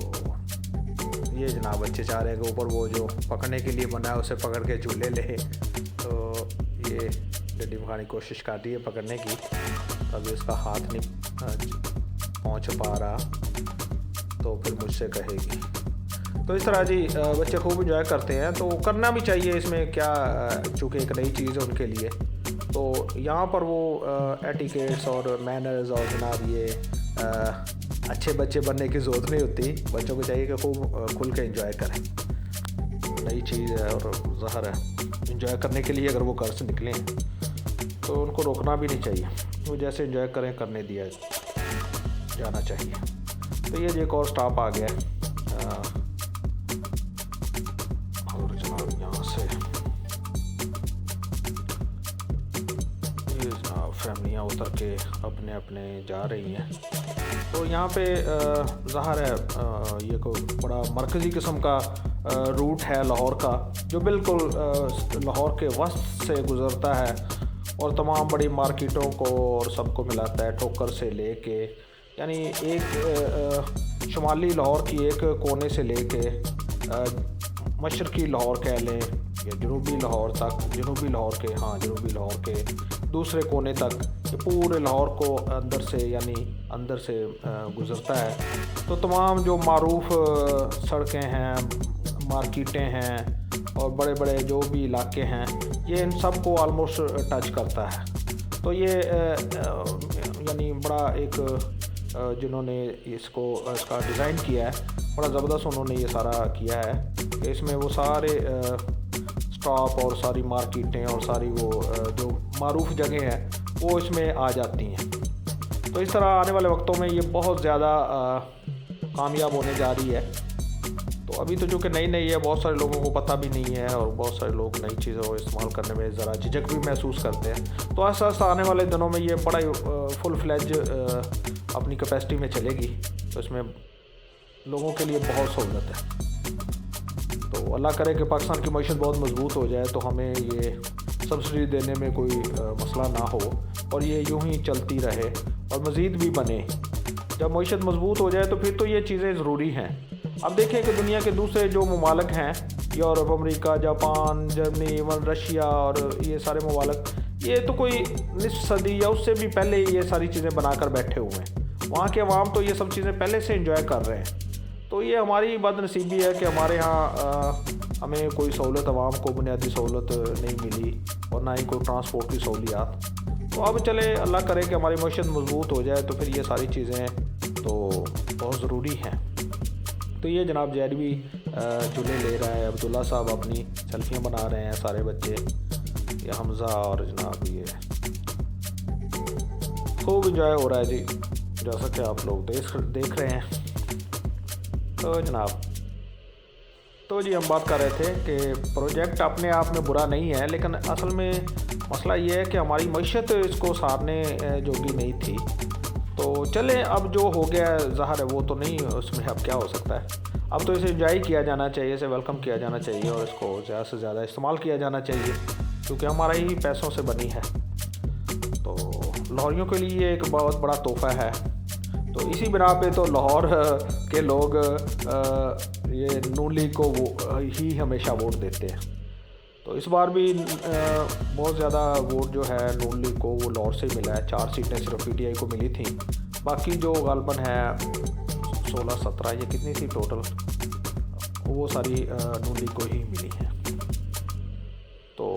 ये जनाब बच्चे चाह रहे हैं कि ऊपर वो जो पकड़ने के लिए बना है उसे पकड़ के झूले ले। तो ये डड्डी मखानी कोशिश कर रही है पकड़ने की, अभी उसका हाथ नहीं पहुँच पा रहा, तो फिर मुझसे कहेगी। तो इस तरह जी बच्चे खूब इंजॉय करते हैं, तो करना भी चाहिए इसमें क्या, चूँकि एक नई चीज़ है उनके लिए। तो यहाँ पर वो एटिकेट्स और मैनर्स और जनाब ये अच्छे बच्चे बनने की ज़रूरत नहीं होती। बच्चों को चाहिए कि खूब खुल के इंजॉय करें, नई चीज़ है और ज़हर है, इंजॉय करने के लिए अगर वो घर से निकलें तो उनको रोकना भी नहीं चाहिए, वो जैसे इंजॉय करें करने दिया जाना चाहिए। तो ये एक और स्टॉप आ गया, और जनाब यहाँ से ये जनाब फैमिलियाँ उतर के अपने अपने जा रही हैं। तो यहाँ पे ज़ाहिर है ये कोई बड़ा मरकज़ी किस्म का रूट है लाहौर का, जो बिल्कुल लाहौर के वस्त से गुज़रता है और तमाम बड़ी मार्केटों को और सबको मिलाता है, ठोकर से लेके, यानी एक शुमाली लाहौर की एक कोने से लेके मशरक़ी लाहौर कह लें या जनूबी लाहौर के दूसरे कोने तक, ये पूरे लाहौर को अंदर से गुज़रता है। तो तमाम जो मारूफ़ सड़कें हैं, मार्केटें हैं और बड़े बड़े जो भी इलाके हैं, ये इन सब को आलमोस्ट टच करता है। तो ये यानी बड़ा एक जिन्होंने इसका डिज़ाइन किया है, बड़ा ज़बरदस्त उन्होंने ये सारा किया है कि इसमें वो सारे स्टॉप और सारी मार्केटें और सारी वो जो मारूफ़ जगह हैं वो इसमें आ जाती हैं। तो इस तरह आने वाले वक्तों में ये बहुत ज़्यादा कामयाब होने जा रही है। तो अभी तो जो कि नई है, बहुत सारे लोगों को पता भी नहीं है और बहुत सारे लोग नई चीज़ों को इस्तेमाल करने में ज़रा झिझक भी महसूस करते हैं। तो ऐसा आने वाले दिनों में ये बड़ा फुल फ्लैज अपनी कैपेसिटी में चलेगी, तो इसमें लोगों के लिए बहुत सहूलत है। तो अल्लाह करे कि पाकिस्तान की मईशत बहुत मजबूत हो जाए, तो हमें ये सब्सिडी देने में कोई मसला ना हो और ये यूं ही चलती रहे और मज़ीद भी बने। जब मईशत मजबूत हो जाए तो फिर तो ये चीज़ें ज़रूरी हैं। अब देखें कि दुनिया के दूसरे जो ममालिक हैं, Europe, America, Japan, Germany, even Russia और ये सारे ममालिक, ये तो कोई निस्फ सदी या उससे भी पहले ये सारी चीज़ें बनाकर बैठे हुए हैं। वहाँ के अवाम तो ये सब चीज़ें पहले से एंजॉय कर रहे हैं। तो ये हमारी बदनसीबी है कि हमारे यहाँ हमें कोई सहूलत, अवाम को बुनियादी सहूलत नहीं मिली और ना ही कोई ट्रांसपोर्ट की सहूलियात। तो अब चले, अल्लाह करे कि हमारी मईशत मजबूत हो जाए तो फिर ये सारी चीज़ें तो बहुत ज़रूरी हैं। तो ये जनाब जैदवी चूल्हे ले रहा है, अब्दुल्ला साहब अपनी सेल्फियाँ बना रहे हैं, सारे बच्चे, ये हमज़ा और जनाब ये खूब इंजॉय हो रहा है जी, जैसा कि आप लोग देख रहे हैं। तो जनाब, तो जी हम बात कर रहे थे कि प्रोजेक्ट अपने आप में बुरा नहीं है, लेकिन असल में मसला ये है कि हमारी मईशत इसको सारने जोगी नहीं थी। तो चले, अब जो हो गया ज़ाहिर है वो तो नहीं, उसमें अब क्या हो सकता है। अब तो इसे इंजॉय किया जाना चाहिए, इसे वेलकम किया जाना चाहिए और इसको ज़्यादा से ज़्यादा इस्तेमाल किया जाना चाहिए, क्योंकि हमारा ही पैसों से बनी है। तो लाहौरियों के लिए एक बहुत बड़ा तोहफ़ा है। तो इसी बिना पे तो लाहौर के लोग ये नून लीग को ही हमेशा वोट देते हैं। तो इस बार भी बहुत ज़्यादा वोट जो है नून लीग को वो लाहौर से ही मिला है। 4 सीटें सिर्फ पीटीआई को मिली थी, बाकी जो गालबन है 16-17 ये कितनी थी टोटल, वो सारी नून लीग को ही मिली हैं। तो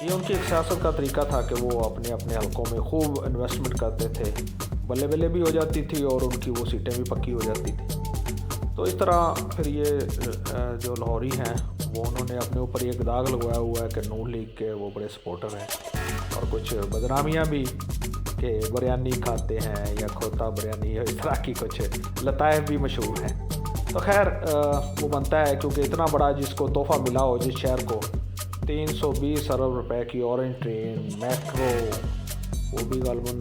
ये उनकी एक सियासत का तरीका था कि वो अपने अपने हलकों में खूब इन्वेस्टमेंट करते थे, बल्ले बल्ले भी हो जाती थी और उनकी वो सीटें भी पक्की हो जाती थी। तो इस तरह फिर ये जो लाहौरी हैं वो उन्होंने अपने ऊपर एक दाग लगवाया हुआ है कि नून लीग के वो बड़े सपोर्टर हैं, और कुछ बदनामियाँ भी कि बिरयानी खाते हैं या खोता बिरयानी, इस तरह की कुछ लताएँ भी मशहूर हैं। तो खैर वो बनता है, क्योंकि इतना बड़ा जिसको तोहफ़ा मिला हो जिस शहर को, 320 अरब रुपए की ऑरेंज ट्रेन, मेट्रो, वो भी गालबन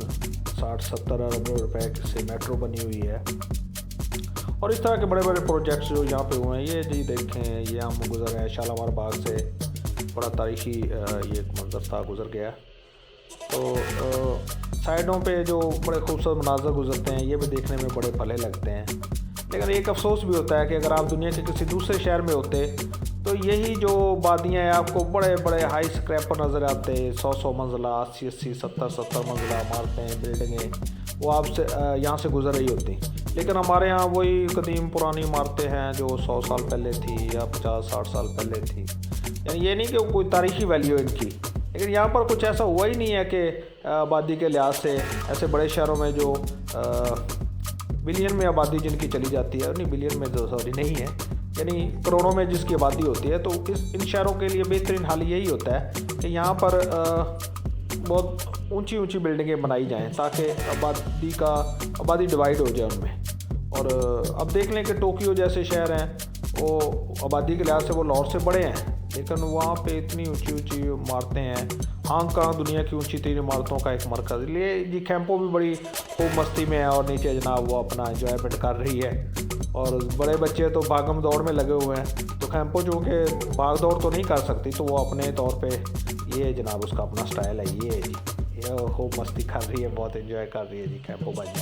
60-70 अरब रुपए से मेट्रो बनी हुई है, और इस तरह के बड़े बड़े प्रोजेक्ट्स जो यहाँ पे हुए हैं। ये जी देखें, ये हम गुज़र रहे हैं शालामार बाग से, बड़ा तारीख़ी ये एक मंजर था, गुज़र गया। तो साइडों पे जो बड़े खूबसूरत मनाज़र गुज़रते हैं, ये भी देखने में बड़े भले लगते हैं। लेकिन एक अफसोस भी होता है कि अगर आप दुनिया के किसी दूसरे शहर में होते तो यही जो वादियाँ हैं आपको बड़े बड़े हाई स्क्रैपर नज़र आते, 100 मंजिला, 80 70 मंजिला इमारतें, बिल्डिंगें, वो आपसे यहाँ से गुजर रही होती। लेकिन हमारे यहाँ वही कदीम पुरानी इमारतें हैं जो 100 साल पहले थी या 50-60 साल पहले थी। यानी ये नहीं कि कोई तारीख़ी वैल्यू है इनकी, लेकिन यहाँ पर कुछ ऐसा हुआ ही नहीं है कि आबादी के लिहाज से ऐसे बड़े शहरों में जो बिलियन में आबादी जिनकी चली जाती है, नहीं बिलियन में तो सॉरी नहीं है, यानी करोड़ों में जिसकी आबादी होती है, तो इन शहरों के लिए बेहतरीन हाल यही होता है कि यहाँ पर बहुत ऊंची ऊंची बिल्डिंगें बनाई जाएं ताकि आबादी डिवाइड हो जाए उनमें। और अब देख लें कि टोक्यो जैसे शहर हैं, वो आबादी के लिहाज से वो लाहौर से बड़े हैं, लेकिन वहाँ पे इतनी ऊंची ऊंची इमारतें हैं। हांगकांग दुनिया की ऊंची 3 इमारतों का एक मरकज़, लिए जी कैंपो भी बड़ी खूब मस्ती में है और नीचे जनाब वो अपना एंजॉयमेंट कर रही है, और बड़े बच्चे तो भागम दौड़ में लगे हुए हैं। तो कैंपो जो कि भाग दौड़ तो नहीं कर सकती, तो वो अपने तौर पे ये जनाब उसका अपना स्टाइल है, ये है जी। ये खूब मस्ती कर रही है, बहुत एंजॉय कर रही है जी कैंपो बाजी।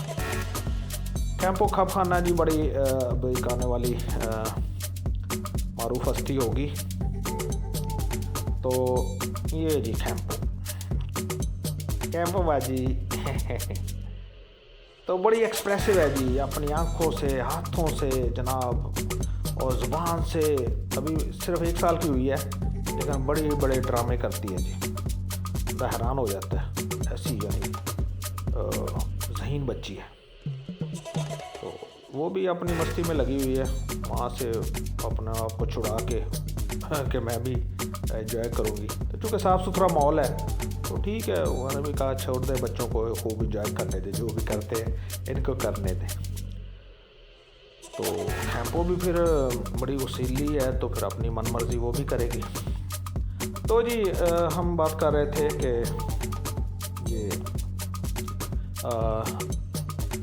कैंपो कब खाना जी बड़ी अब एक आने वाली मारूफ हस्ती होगी। तो ये जी कैंपो बाजी तो बड़ी एक्सप्रेसिव है जी, अपनी आंखों से, हाथों से जनाब, और ज़ुबान से। अभी सिर्फ 1 साल की हुई है लेकिन बड़े बड़े ड्रामे करती है जी, बड़ा हैरान हो जाता है। ऐसी यानी ज़हीन बच्ची है। तो वो भी अपनी मस्ती में लगी हुई है, वहाँ से अपने आप को छुड़ा के कि मैं भी एंजॉय करूँगी। तो चूँकि साफ़ सुथरा माहौल है तो ठीक है, उन्होंने भी कहा छोड़ दे बच्चों को खूब एंजॉय करने दे, जो भी करते हैं इनको करने दें। तो कैंपो भी फिर बड़ी वसीली है तो फिर अपनी मन मर्जी वो भी करेगी। तो जी हम बात कर रहे थे कि ये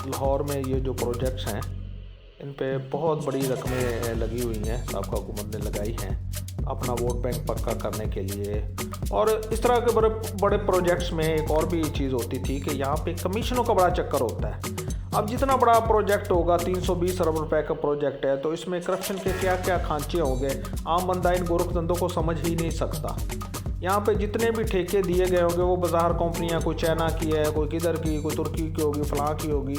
लाहौर में ये जो प्रोजेक्ट्स हैं इन पे बहुत बड़ी रकमें लगी हुई हैं, साबका हुकूमत ने लगाई हैं अपना वोट बैंक पक्का करने के लिए। और इस तरह के बड़े बड़े प्रोजेक्ट्स में एक और भी चीज़ होती थी कि यहाँ पे कमीशनों का बड़ा चक्कर होता है। अब जितना बड़ा प्रोजेक्ट होगा, 320 अरब रुपए का प्रोजेक्ट है, तो इसमें करप्शन के क्या क्या खांचे होंगे, आम बंदा इन गोरखधंधों को समझ ही नहीं सकता। यहाँ पे जितने भी ठेके दिए गए होंगे वो बाज़ार कंपनियाँ, कोई चाइना की है, कोई किधर की, कोई तुर्की की होगी, फलां की होगी।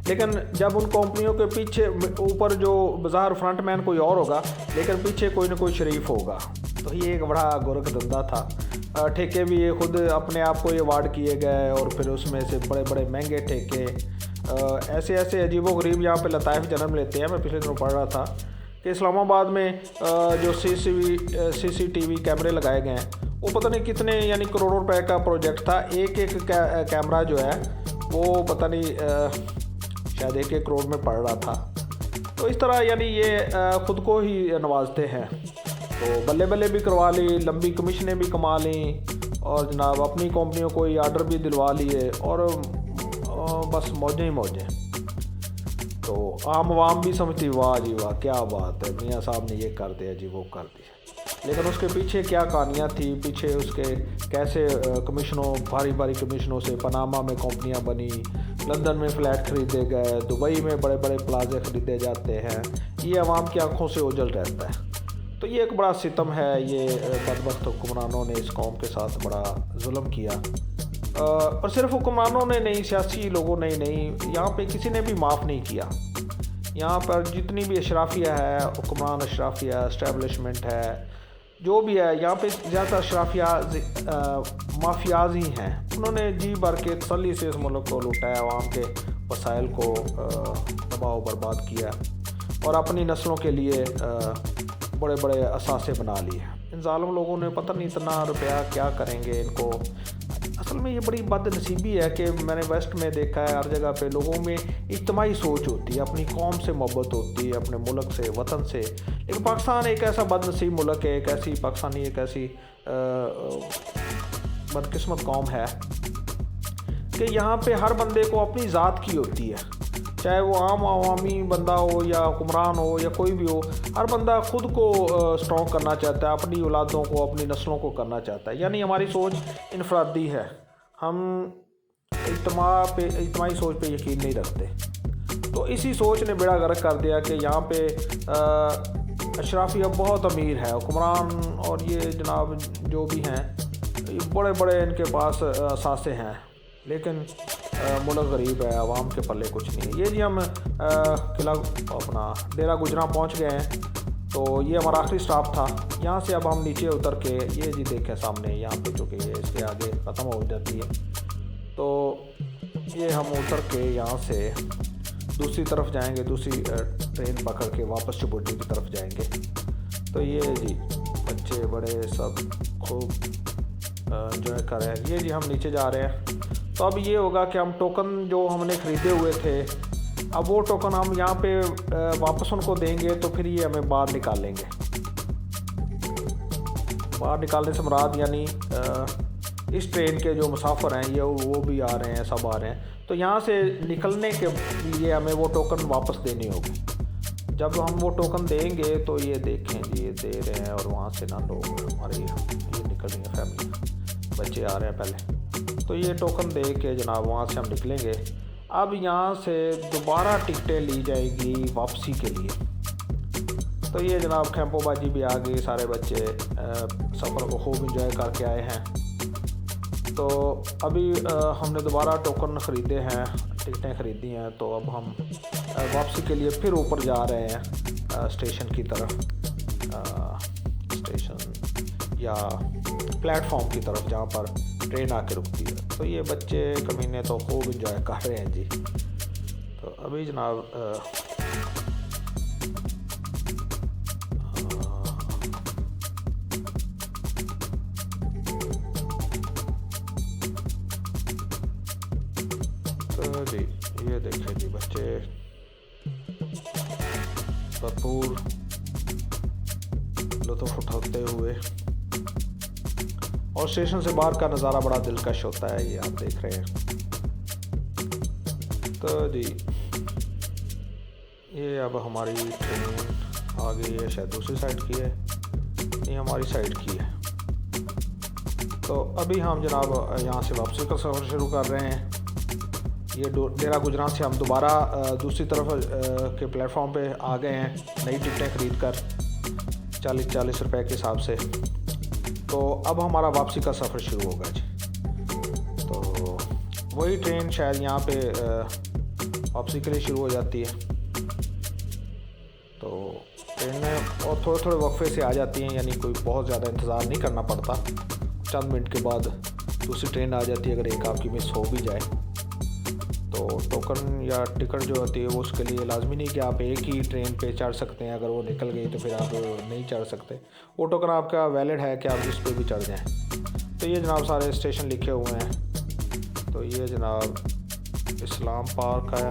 लेकिन जब उन कंपनियों के पीछे ऊपर जो बाज़ार फ्रंटमैन कोई और होगा लेकिन पीछे कोई ना कोई शरीफ होगा। तो ये एक बड़ा गोरखधंधा था। ठेके भी ये खुद अपने आप को ये अवार्ड किए गए और फिर उसमें से बड़े बड़े महंगे ठेके, ऐसे ऐसे अजीबोगरीब यहाँ पे लताइफ जन्म लेते हैं। मैं पिछले दिनों पढ़ रहा था कि इस्लामाबाद में जो CCTV कैमरे लगाए गए हैं वो पता नहीं कितने यानी करोड़ों रुपए का प्रोजेक्ट था। एक कैमरा जो है वो पता नहीं शायद 1 करोड़ में पड़ रहा था। तो इस तरह यानी ये ख़ुद को ही नवाजते हैं। तो बल्ले बल्ले भी करवा ली, लंबी कमीशनें भी कमा ली और जनाब अपनी कंपनियों को ये आर्डर भी दिलवा लिए और बस मौजें ही मौजें। तो आम आवाम भी समझती वाह जी वाह क्या बात है, मियाँ साहब ने ये कर दिया जी, वो कर दिया। लेकिन उसके पीछे क्या कहानियाँ थी, पीछे उसके कैसे कमीशनों, भारी भारी कमीशनों से पनामा में कंपनियाँ बनी, लंदन में फ़्लैट ख़रीदे गए, दुबई में बड़े बड़े प्लाजे ख़रीदे जाते हैं, ये आवाम की आंखों से ओझल रहता है। तो ये एक बड़ा सितम है, ये बदबख्त हुक्मरानों ने इस कौम के साथ बड़ा जुल्म किया। और सिर्फ हुक्मरानों ने नहीं, सियासी लोगों ने नहीं, यहाँ पे किसी ने भी माफ़ नहीं किया। यहाँ पर जितनी भी अशराफिया है, हुक्मरान अशराफिया, इस्टेब्लिशमेंट है, जो भी है, यहाँ पे ज़्यादा अशराफिया माफियाज ही हैं। उन्होंने जी भर के तसल्ली से इस मुल्क को लुटाया, आवाम के वसाइल को तबाह बर्बाद किया और अपनी नस्लों के लिए बड़े बड़े असासे बना लिए। इन जालिम लोगों ने पता नहीं इतना रुपया क्या करेंगे इनको। असल में ये बड़ी बदनसीबी है कि मैंने वेस्ट में देखा है हर जगह पे लोगों में इज्तिमाई सोच होती है, अपनी कौम से मोहब्बत होती है, अपने मुल्क से, वतन से। लेकिन पाकिस्तान एक ऐसा बदनसीब मुल्क है, एक ऐसी बदकिस्मत कौम है कि यहाँ पे हर बंदे को अपनी ज़ात की होती है, चाहे वो आम आवामी बंदा हो या हुक्मरान हो या कोई भी हो। हर बंदा ख़ुद को स्ट्रॉन्ग करना चाहता है, अपनी औलादों को, अपनी नस्लों को करना चाहता है। यानी हमारी सोच इनफरादी है, हम इज्तिमाई सोच पे यकीन नहीं रखते। तो इसी सोच ने बेड़ा गर्क कर दिया कि यहाँ पे अशराफिया बहुत अमीर है, हुक्मरान और ये जनाब जो भी हैं ये बड़े बड़े इनके पास असासे हैं, लेकिन मुल्क गरीब है, आवाम के पल्ले कुछ नहीं है। ये जी हम किला अपना डेरा गुजरा पहुंच गए हैं। तो ये हमारा आखिरी स्टॉप था। यहाँ से अब हम नीचे उतर के ये जी देखें सामने, यहाँ पे चूँकि ये इसके आगे ख़त्म हो जाती है, तो ये हम उतर के यहाँ से दूसरी तरफ जाएंगे, दूसरी ट्रेन पकड़ के वापस चुबुर्जी की तरफ जाएंगे। तो ये जी बच्चे बड़े सब खूब एंजॉय कर रहे हैं। ये जी हम नीचे जा रहे हैं। तो अब ये होगा कि हम टोकन जो हमने ख़रीदे हुए थे, अब वो टोकन हम यहाँ पे वापस उनको देंगे तो फिर ये हमें बाहर निकालेंगे। बाहर निकालने से मुराद यानी इस ट्रेन के जो मुसाफिर हैं ये वो भी आ रहे हैं, सब आ रहे हैं। तो यहाँ से निकलने के लिए हमें वो टोकन वापस देनी होगी। जब हम वो टोकन देंगे तो ये देखें जी ये दे रहे हैं और वहाँ से ना लोग हमारे ये निकल रही हैं, फैमिली बच्चे आ रहे हैं पहले। तो ये टोकन दे के जनाब वहाँ से हम निकलेंगे। अब यहाँ से दोबारा टिकटें ली जाएगी वापसी के लिए। तो ये जनाब कैंपोबाजी भी आ गई, सारे बच्चे सफ़र को खूब इंजॉय करके आए हैं। तो अभी हमने दोबारा टोकन ख़रीदे हैं, टिकटें ख़रीदी हैं। तो अब हम वापसी के लिए फिर ऊपर जा रहे हैं स्टेशन की तरफ, स्टेशन या प्लेटफॉर्म की तरफ जहाँ पर ट्रेन आके रुकती है। तो ये बच्चे कमीने तो खूब इंजॉय कर रहे हैं जी। तो अभी जनाब तो जी ये देखें जी, बच्चे भरपूर लुत्फ़ उठाते हुए, और स्टेशन से बाहर का नज़ारा बड़ा दिलकश होता है, ये आप देख रहे हैं। तो जी ये अब हमारी ट्रेन आ गई है, शायद दूसरी साइड की है, ये हमारी साइड की है। तो अभी हम जनाब यहाँ से वापसी का सफ़र शुरू कर रहे हैं। ये डेरा गुजरात से हम दोबारा दूसरी तरफ के प्लेटफॉर्म पे आ गए हैं, नई टिकटें ख़रीद कर 40 रुपए के हिसाब से। तो अब हमारा वापसी का सफ़र शुरू होगा जी। तो वही ट्रेन शायद यहाँ पे वापसी के लिए शुरू हो जाती है। तो ट्रेनें और थोड़े वक्फे से आ जाती हैं, यानी कोई बहुत ज़्यादा इंतज़ार नहीं करना पड़ता। चंद मिनट के बाद दूसरी ट्रेन आ जाती है, अगर एक आपकी मिस हो भी जाए। तो टोकन या टिकट जो होती है वो उसके लिए लाजमी नहीं कि आप एक ही ट्रेन पे चढ़ सकते हैं, अगर वो निकल गई तो फिर आप नहीं चढ़ सकते। वो टोकन आपका वैलिड है कि आप जिस पे भी चढ़ जाएं। तो ये जनाब सारे स्टेशन लिखे हुए हैं। तो ये जनाब इस्लाम पार्क है,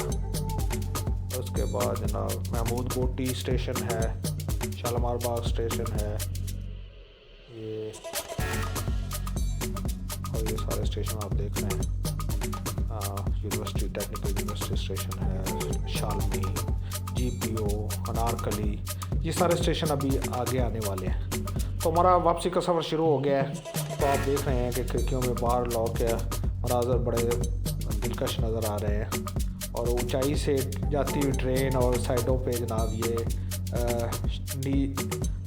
उसके बाद जनाब महमूद गोटी स्टेशन है, शालीमार बाग स्टेशन है, ये और ये सारे स्टेशन आप देख रहे हैं। यूनिवर्सिटी, टेक्निकल यूनिवर्सिटी स्टेशन है, शालमी, GPO, अनारकली, ये सारे स्टेशन अभी आगे आने वाले हैं। तो हमारा वापसी का सफ़र शुरू हो गया है। तो आप देख रहे हैं कि खिड़कियों में बाहर लौट के मनाज़र बड़े दिलकश नज़र आ रहे हैं, और ऊंचाई से जाती हुई ट्रेन और साइडों पे जनाब ये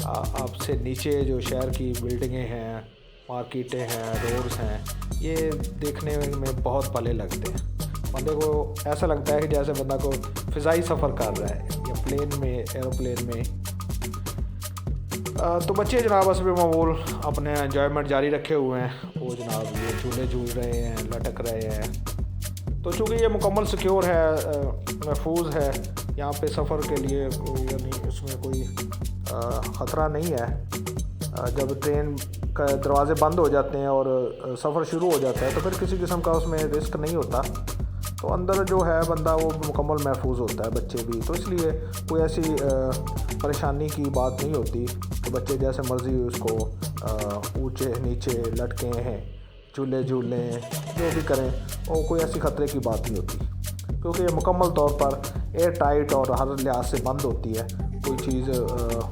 आपसे नीचे जो शहर की बिल्डिंगें हैं, मार्केटें हैं, रोड्स हैं, ये देखने में बहुत भले लगते हैं। बंदे को ऐसा लगता है कि जैसे बंदा को फ़िज़ाई सफ़र कर रहा है या प्लेन में, एरोप्लेन में। तो बच्चे जनाब असब मामूल अपने एंजॉयमेंट जारी रखे हुए हैं। वो जनाब ये झूले झूल रहे हैं, लटक रहे हैं। तो चूँकि ये मुकम्मल सिक्योर है, महफूज है, यहाँ पे सफ़र के लिए यानी उसमें कोई ख़तरा नहीं है। जब ट्रेन का दरवाज़े बंद हो जाते हैं और सफ़र शुरू हो जाता है तो फिर किसी किस्म का उसमें रिस्क नहीं होता। तो अंदर जो है बंदा वो मुकम्मल महफूज होता है, बच्चे भी। तो इसलिए कोई ऐसी परेशानी की बात नहीं होती कि बच्चे जैसे मर्ज़ी उसको ऊंचे नीचे लटके हैं, झूले झूलें, जो भी करें, वो कोई ऐसी ख़तरे की बात नहीं होती, क्योंकि ये मुकम्मल तौर पर एयर टाइट और हर लिहाज से बंद होती है। कोई चीज़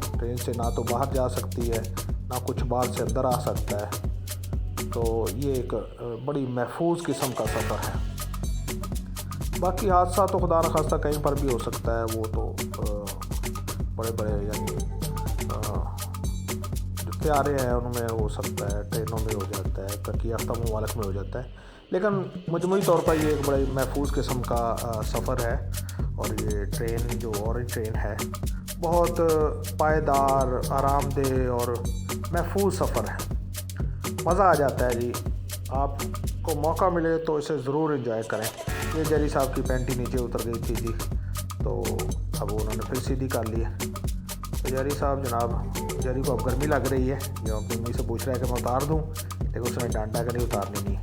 ट्रेन से ना तो बाहर जा सकती है, ना कुछ बाहर से अंदर आ सकता है। तो ये एक बड़ी महफूज किस्म का सफ़र है। बाकी हादसा तो खुदा न खास्ता कहीं पर भी हो सकता है, वो तो बड़े बड़े यानी जो त्यारे हैं उनमें हो सकता है, ट्रेनों में हो जाता है, तरक्की याफ्ता ममालिक में हो जाता है। लेकिन मजमूई तौर पर ये एक बड़ी महफूज किस्म का सफ़र है। और ये ट्रेन जो ऑरेंज ट्रेन है बहुत पायदार, आरामदेह और महफूज सफ़र है। मज़ा आ जाता है जी। आपको मौका मिले तो इसे ज़रूर एंजॉय करें। ये जरी साहब की पैंटी नीचे उतर गई थी जी, तो अब उन्होंने फिर सीधी कर ली है। तो जरी साहब जनाब, जरी को अब गर्मी लग रही है, जो अपनी मम्मी से पूछ रहा है कि मैं उतार दूँ, लेकिन उसने डांटा कि नहीं उतारनी नहीं।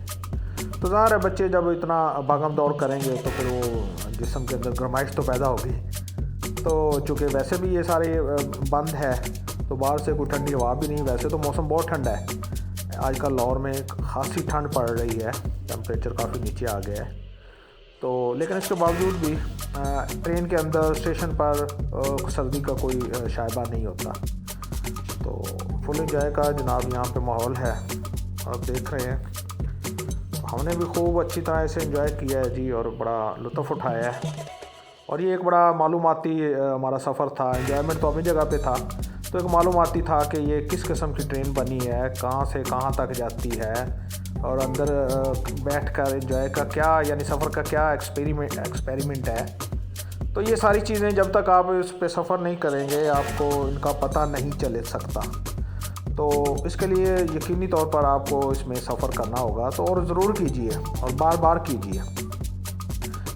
तो ज़ाहिर है बच्चे जब इतना भागम दौड़ करेंगे तो फिर वो जिस्म के अंदर गर्माइश तो पैदा होगी। तो चूँकि वैसे भी ये सारे बंद है तो बाहर से कोई ठंडी हवा भी नहीं, वैसे तो मौसम बहुत ठंडा है। आजकल लाहौर में खासी ठंड पड़ रही है, टेम्परेचर काफ़ी नीचे आ गया है। तो लेकिन इसके बावजूद भी ट्रेन के अंदर स्टेशन पर सर्दी का कोई शायबा नहीं होता। तो फुल इंजॉय का जनाब यहाँ पे माहौल है, आप देख रहे हैं। हमने भी खूब अच्छी तरह से एंजॉय किया है जी, और बड़ा लुत्फ़ उठाया है। और ये एक बड़ा मालूमाती हमारा सफ़र था। एंजॉयमेंट तो अपनी जगह पे था, तो एक मालूमाती था कि ये किस किस्म की ट्रेन बनी है, कहाँ से कहाँ तक जाती है, और अंदर बैठ कर एंजॉय का क्या, यानी सफ़र का क्या एक्सपेरिमेंट है। तो ये सारी चीज़ें जब तक आप इस पे सफ़र नहीं करेंगे आपको इनका पता नहीं चल सकता। तो इसके लिए यकीनी तौर पर आपको इसमें सफ़र करना होगा, तो और ज़रूर कीजिए और बार बार कीजिए,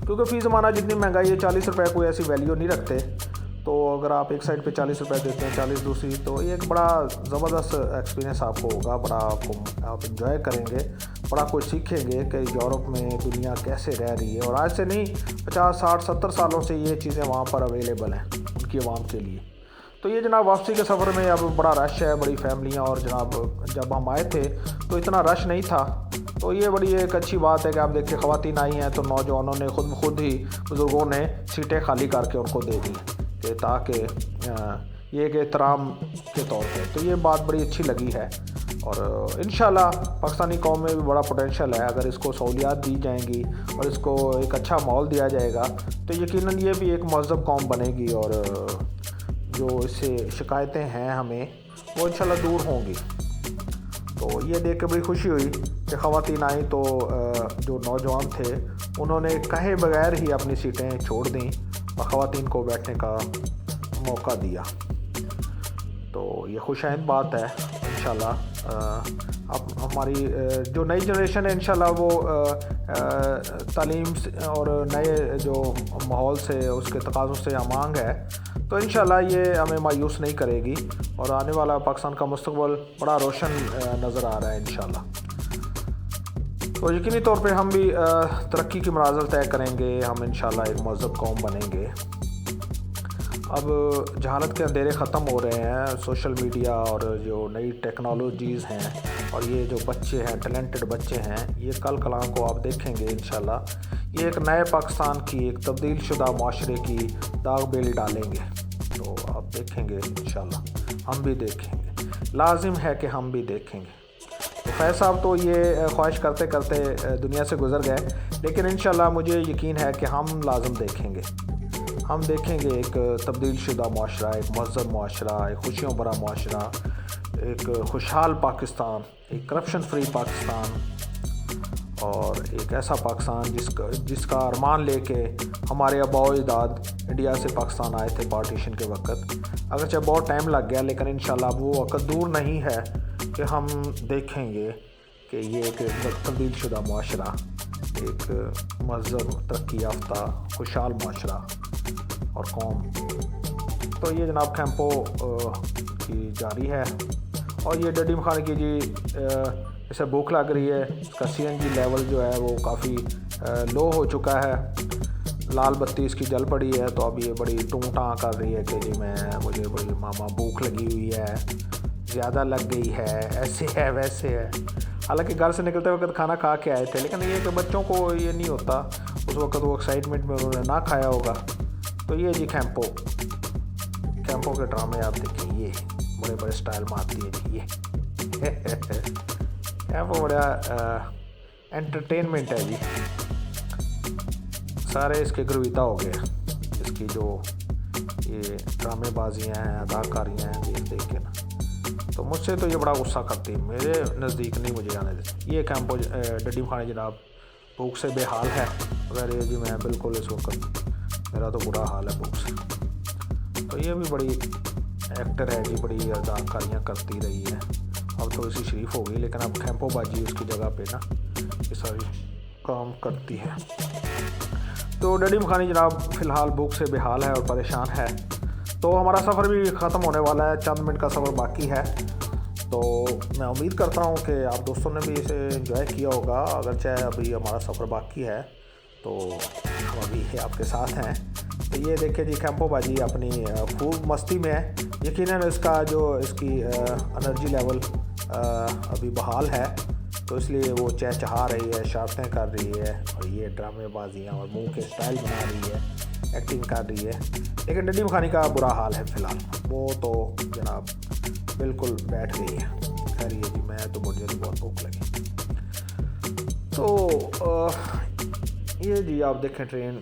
क्योंकि फ़ी ज़माना जितनी महंगाई है 40 रुपये कोई ऐसी वैल्यू नहीं रखते। तो अगर आप एक साइड पे 40 रुपये देते हैं, 40 दूसरी, तो ये एक बड़ा ज़बरदस्त एक्सपीरियंस आपको होगा। बड़ा आप इंजॉय करेंगे, बड़ा कुछ सीखेंगे कि यूरोप में दुनिया कैसे रह रही है। और आज से नहीं, 50 60 70 सालों से ये चीज़ें वहाँ पर अवेलेबल हैं उनकी आवाम के लिए। तो ये जनाब वापसी के सफ़र में अब बड़ा रश है, बड़ी फैमिलियाँ, और जनाब जब हम आए थे तो इतना रश नहीं था। तो ये बड़ी एक अच्छी बात है कि आप देखिए ख़वातीन आई हैं तो नौजवानों ने खुद ही बुज़ुर्गों ने सीटें खाली करके उनको दे दी कि ताकि ये एक एहतराम के तौर पे। तो ये बात बड़ी अच्छी लगी है, और इंशाल्लाह पाकिस्तानी कौम में भी बड़ा पोटेंशल है। अगर इसको सहूलियात दी जाएंगी और इसको एक अच्छा माहौल दिया जाएगा तो यकीनन ये भी एक महज़ब कौम बनेगी, और जो इससे शिकायतें हैं हमें वो इंशाल्लाह दूर होंगी। तो ये देख के बड़ी खुशी हुई कि ख़वातीन आई तो जो नौजवान थे उन्होंने कहे बगैर ही अपनी सीटें छोड़ दी और ख़वातीन को बैठने का मौका दिया। तो ये खुशाइंद बात है। इंशाल्लाह अब हमारी जो नई जनरेशन है इंशाल्लाह वो तालीम और नए जो माहौल से, उसके तकाज़ों से आमांग है। तो इंशाल्लाह ये हमें मायूस नहीं करेगी, और आने वाला पाकिस्तान का मुस्तक़बिल बड़ा रोशन नज़र आ रहा है इंशाल्लाह। तो यकीनी तौर पे हम भी तरक्की की मनाज़िल तय करेंगे। हम इंशाल्लाह एक महज़ब कौम बनेंगे। अब जहालत के अंधेरे ख़त्म हो रहे हैं, सोशल मीडिया और जो नई टेक्नोलॉजीज़ हैं, और ये जो बच्चे हैं, टैलेंटेड बच्चे हैं, ये कल कलां को आप देखेंगे इंशाल्लाह ये एक नए पाकिस्तान की, एक तब्दील शुदा माशरे की दाग बेली डालेंगे। तो आप देखेंगे इंशाल्लाह, हम भी देखेंगे, लाजिम है कि हम भी देखेंगे। तो फैज़ साहब तो ये ख्वाहिश करते करते दुनिया से गुज़र गए, लेकिन इंशाल्लाह मुझे यकीन है कि हम लाजिम देखेंगे। हम देखेंगे एक तब्दील शुदा माशरा, एक महज़ब माशरा, एक खुशियों भरा माशरा, एक खुशहाल पाकिस्तान, एक करप्शन फ्री पाकिस्तान, और एक ऐसा पाकिस्तान जिसका अरमान लेके हमारे आबाओ-अजदाद इंडिया से पाकिस्तान आए थे पार्टीशन के वक्त। अगरचे बहुत टाइम लग गया, लेकिन इंशाल्लाह वो वक्त दूर नहीं है कि हम देखेंगे कि ये एक तब्दील शुदा माशरा, एक महज़ब, तरक्की याफ्ता, खुशहाल माशरा और कौम। तो ये जनाब कैंपो की जारी है, और ये डडी मखाने की जी इसे भूख लग रही है। इसका CNG लेवल जो है वो काफ़ी लो हो चुका है, लाल बत्ती इसकी जल पड़ी है। तो अब ये बड़ी टूं टाँ कर रही है कि जी मुझे बड़ी मामा भूख लगी हुई है, ज़्यादा लग गई है, ऐसे है वैसे है। हालांकि घर से निकलते वक्त खाना खा के आए थे, लेकिन ये कि बच्चों को ये नहीं होता, उस वक्त वो एक्साइटमेंट में उन्होंने ना खाया होगा। तो ये जी कैंपो के ड्रामे आप देखिए, ये बड़े बड़े स्टाइल मारती है जी ये कैंपो बड़ा एंटरटेनमेंट है जी। सारे इसके गुरविता हो गए, इसकी जो ये ड्रामेबाजियाँ हैं, अदाकारियाँ हैं, देख के ना तो मुझसे तो ये बड़ा गुस्सा करती है। मेरे नज़दीक नहीं मुझे आने देती। ये कैंपो डड्डी खाने जनाब भूख से बेहाल है। अगर ये जी मैं बिल्कुल इस वक्त मेरा तो बुरा हाल है भूख से। तो ये भी बड़ी एक्टर है जी, बड़ी अदाकारियाँ करती रही है। अब तो इसी शरीफ हो गई, लेकिन अब कैंपो बाजी उसकी जगह पे ना ये सारी काम करती है। तो डडी मखानी जनाब फ़िलहाल भूख से बेहाल है और परेशान है। तो हमारा सफ़र भी ख़त्म होने वाला है, चंद मिनट का सफ़र बाकी है। तो मैं उम्मीद करता हूँ कि आप दोस्तों ने भी इसे एंजॉय किया होगा। अगर चाहे अभी हमारा सफ़र बाकी है तो हम अभी आपके साथ हैं। तो ये देखिए जी कैंपो बाजी अपनी खूब मस्ती में है। यकीनन इसकी एनर्जी लेवल अभी बहाल है, तो इसलिए वो चहचहा रही है, शरारतें कर रही है, और ये ड्रामेबाजियाँ और मुंह के स्टाइल बना रही है, एक्टिंग कर रही है। लेकिन डड्डी मखानी का बुरा हाल है फ़िलहाल, वो तो जनाब बिल्कुल बैठ गई है। खैर ये जी मैं तो मुझे तो बहुत भूख लगी। तो ये जी आप देखें ट्रेन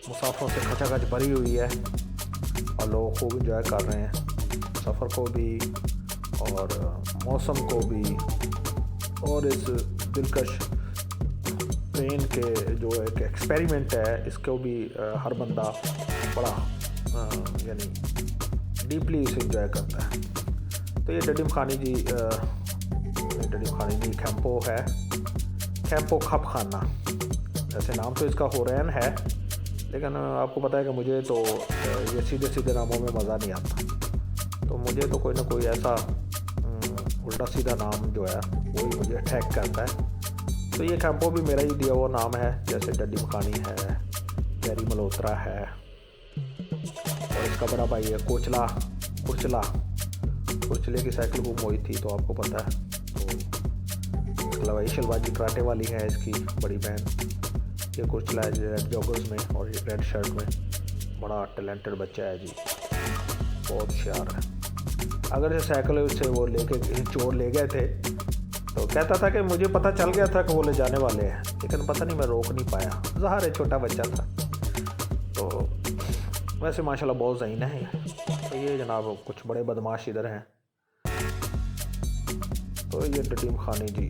मुसाफिरों से खचाखच भरी हुई है और लोग खूब इंजॉय कर रहे हैं सफ़र को भी और मौसम को भी और इस दिलकश ट्रेन के जो एक एक्सपेरिमेंट है इसको भी हर बंदा बड़ा यानी डीपली इसे इंजॉय करता है। तो ये डडीम खानी जी कैंपो है, कैंपो खप खाना। वैसे नाम तो इसका होरैन है, लेकिन आपको पता है कि मुझे तो ये सीधे सीधे नामों में मज़ा नहीं आता, तो मुझे तो कोई ना कोई ऐसा उल्टा सीधा नाम जो है वही मुझे अटैक करता है। तो ये कैंपो भी मेरा ही दिया हुआ नाम है, जैसे डड्डी मखानी है, कैरी मल्होत्रा है और इसका बड़ा भाई है कुर्चले की साइकिल गुम हुई थी तो आपको पता है। तो इसके अलावा ईशलबाजी कराटे वाली है इसकी बड़ी बहन। ये कुर्चला है रेड जॉगर्स में और ये रेड शर्ट में, बड़ा टैलेंटेड बच्चा है जी, बहुत होशियार है। अगर ये साइकिल उससे वो लेके चोर ले गए थे तो कहता था कि मुझे पता चल गया था कि वो ले जाने वाले हैं, लेकिन पता नहीं मैं रोक नहीं पाया, ज़ाहिर है छोटा बच्चा था। तो वैसे माशाल्लाह बहुत ज़हीन है। तो ये जनाब कुछ बड़े बदमाश इधर हैं। तो ये डडीम खानी जी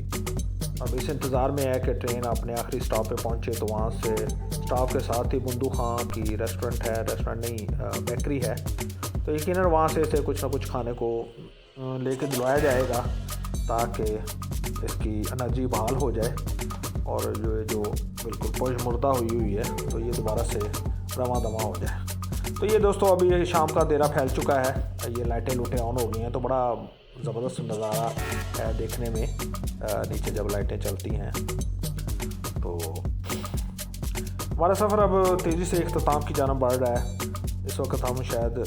अब इस इंतज़ार में है कि ट्रेन अपने आखिरी स्टॉप पे पहुंचे, तो वहाँ से स्टॉप के साथ ही बुंदू खां की रेस्टोरेंट नहीं बेकरी है, तो यकीनन वहाँ से इसे कुछ ना कुछ खाने को लेके दिलवाया जाएगा ताकि इसकी एनर्जी बहाल हो जाए और जो बिल्कुल पोश मुर्दा हुई है तो ये दोबारा से रवा दवा हो जाए। तो ये दोस्तों अभी ये शाम का अंधेरा फैल चुका है, ये लाइटें ऑन हो गई हैं, तो बड़ा ज़बरदस्त नज़ारा है देखने में नीचे जब लाइटें चलती हैं। तो हमारा सफ़र अब तेज़ी से इख्तिताम की जानब बढ़ रहा है। इस वक्त हम शायद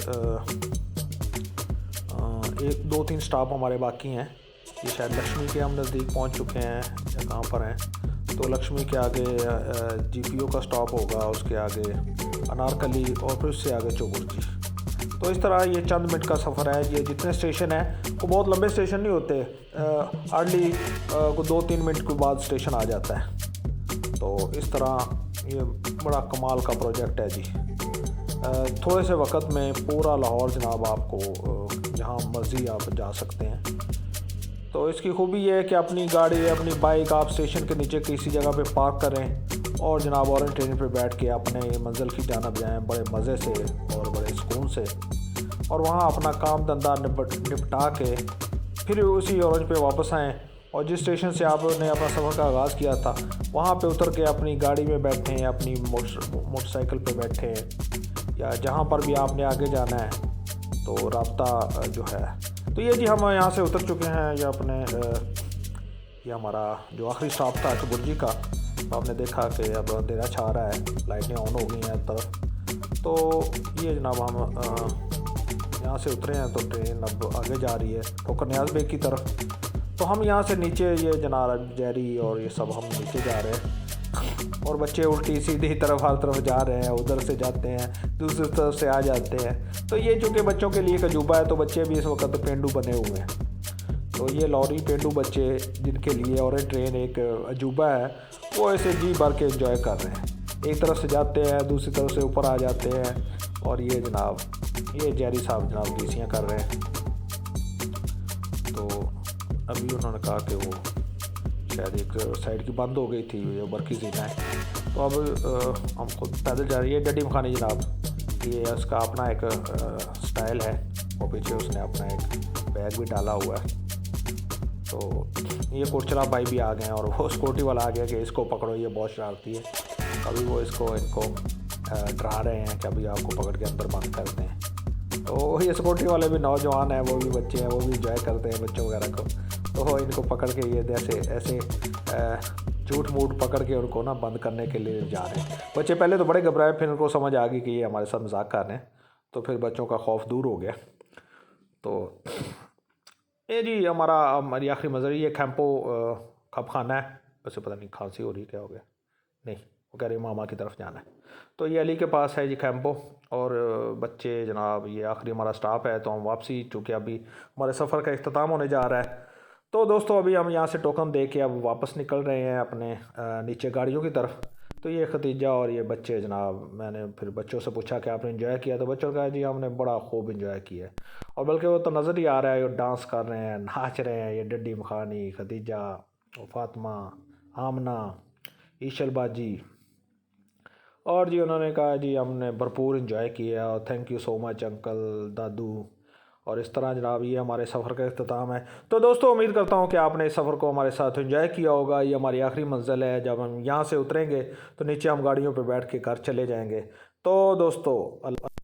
1-2-3 स्टॉप हमारे बाकी हैं। ये शायद लक्ष्मी के हम नज़दीक पहुंच चुके हैं या कहाँ पर हैं। तो लक्ष्मी के आगे GPO का स्टॉप होगा, उसके आगे अनारकली और फिर उससे आगे चौबुर्जी। तो इस तरह ये चंद मिनट का सफ़र है। ये जितने स्टेशन हैं वो बहुत लंबे स्टेशन नहीं होते, हार्डली 2-3 मिनट के बाद स्टेशन आ जाता है। तो इस तरह ये बड़ा कमाल का प्रोजेक्ट है जी। थोड़े से वक्त में पूरा लाहौर जनाब आपको जहाँ मर्ज़ी आप जा सकते हैं। तो इसकी खूबी ये है कि अपनी गाड़ी अपनी बाइक आप स्टेशन के नीचे किसी जगह पे पार्क करें और जनाब ऑरेंज ट्रेन पे बैठ के अपने मंजिल की जानब जाएं बड़े मज़े से और बड़े सुकून से, और वहाँ अपना काम धंधा निपटा के फिर उसी ऑरेंज पे वापस आएँ और जिस स्टेशन से आपने अपना सफ़र का आगाज़ किया था वहाँ पे उतर के अपनी गाड़ी में बैठें, अपनी मोटरसाइकिल पे बैठें या जहाँ पर भी आपने आगे जाना है तो राब्ता जो है। तो ये जी हम यहाँ से उतर चुके हैं, ये अपने ये हमारा जो आखिरी स्टॉप था चौबुर्जी का। तो आपने देखा कि अब अंधेरा छा रहा है, लाइटें ऑन हो गई हैं हर तरफ। तो ये जनाब हम यहाँ से उतरे हैं तो ट्रेन अब आगे जा रही है ठोकर नियाज़ बेग की तरफ। तो हम यहाँ से नीचे ये जनाब जैरी और ये सब हम नीचे जा रहे हैं और बच्चे उल्टी सीधी तरफ हर तरफ जा रहे हैं, उधर से जाते हैं दूसरी तरफ से आ जाते हैं। तो ये चूँकि बच्चों के लिए एक अजूबा है तो बच्चे भी इस वक्त पेंडू बने हुए हैं। तो ये लॉरी पेंडू बच्चे जिनके लिए ऑरेंज ट्रेन एक अजूबा है वो ऐसे जी भर के एंजॉय कर रहे हैं, एक तरफ से जाते हैं दूसरी तरफ से ऊपर आ जाते हैं। और ये जनाब ये जैरी साहब जनाब डीसियाँ कर रहे हैं। तो अभी उन्होंने कहा कि वो शायद एक साइड की बंद हो गई थी, ये बरकी ज़ीना है। तो अब हम खुद पैदल जा रही है डड्डी मखानी जनाब, ये उसका अपना एक स्टाइल है और पीछे उसने अपना एक बैग भी डाला हुआ है। तो ये कुर्चला भाई भी आ गए हैं और वो सिक्योरिटी वाला आ गया कि इसको पकड़ो, ये बहुत शरारती है। अभी वो इनको डरा रहे हैं कि अभी आपको पकड़ के अंदर बंद करते हैं। तो ये सिक्योरिटी वाले भी नौजवान हैं, वो भी बच्चे हैं, वो भी इंजॉय करते हैं बच्चों वगैरह को। तो इनको पकड़ के ये ऐसे झूठ मूठ पकड़ के उनको ना बंद करने के लिए जा रहे हैं। बच्चे पहले तो बड़े घबराए, फिर उनको समझ आ गई कि ये हमारे साथ मजाक कर रहे हैं, तो फिर बच्चों का खौफ दूर हो गया। तो ये जी हमारी आखिरी मंजर ये कैंपो खप खाना है। वैसे पता नहीं खांसी हो रही क्या हो गया, नहीं वो कह रहे मामा की तरफ जाना है। तो ये अली के पास है जी कैंपो और बच्चे जनाब ये आखिरी हमारा स्टॉप है। तो हम वापसी चूँकि अभी हमारे सफ़र का इख्तिताम होने जा रहा है तो दोस्तों अभी हम यहाँ से टोकन दे के अब वापस निकल रहे हैं अपने नीचे गाड़ियों की तरफ। तो ये खतीजा और ये बच्चे जनाब, मैंने फिर बच्चों से पूछा कि आपने एंजॉय किया, तो बच्चों ने कहा जी हमने बड़ा खूब एंजॉय किया है। और बल्कि वो तो नज़र ही आ रहा है, वो डांस कर रहे हैं, नाच रहे हैं, ये डड्डी मखानी, खतीजा, फातिमा, आमना, ईशल बाजी। और जी उन्होंने कहा जी हमने भरपूर इंजॉय किया और thank you so much uncle, दादू। और इस तरह जनाब ये हमारे सफ़र का इख्तिताम है। तो दोस्तों उम्मीद करता हूँ कि आपने इस सफ़र को हमारे साथ एंजॉय किया होगा। ये हमारी आखिरी मंजिल है, जब हम यहाँ से उतरेंगे तो नीचे हम गाड़ियों पर बैठ के घर चले जाएंगे। तो दोस्तों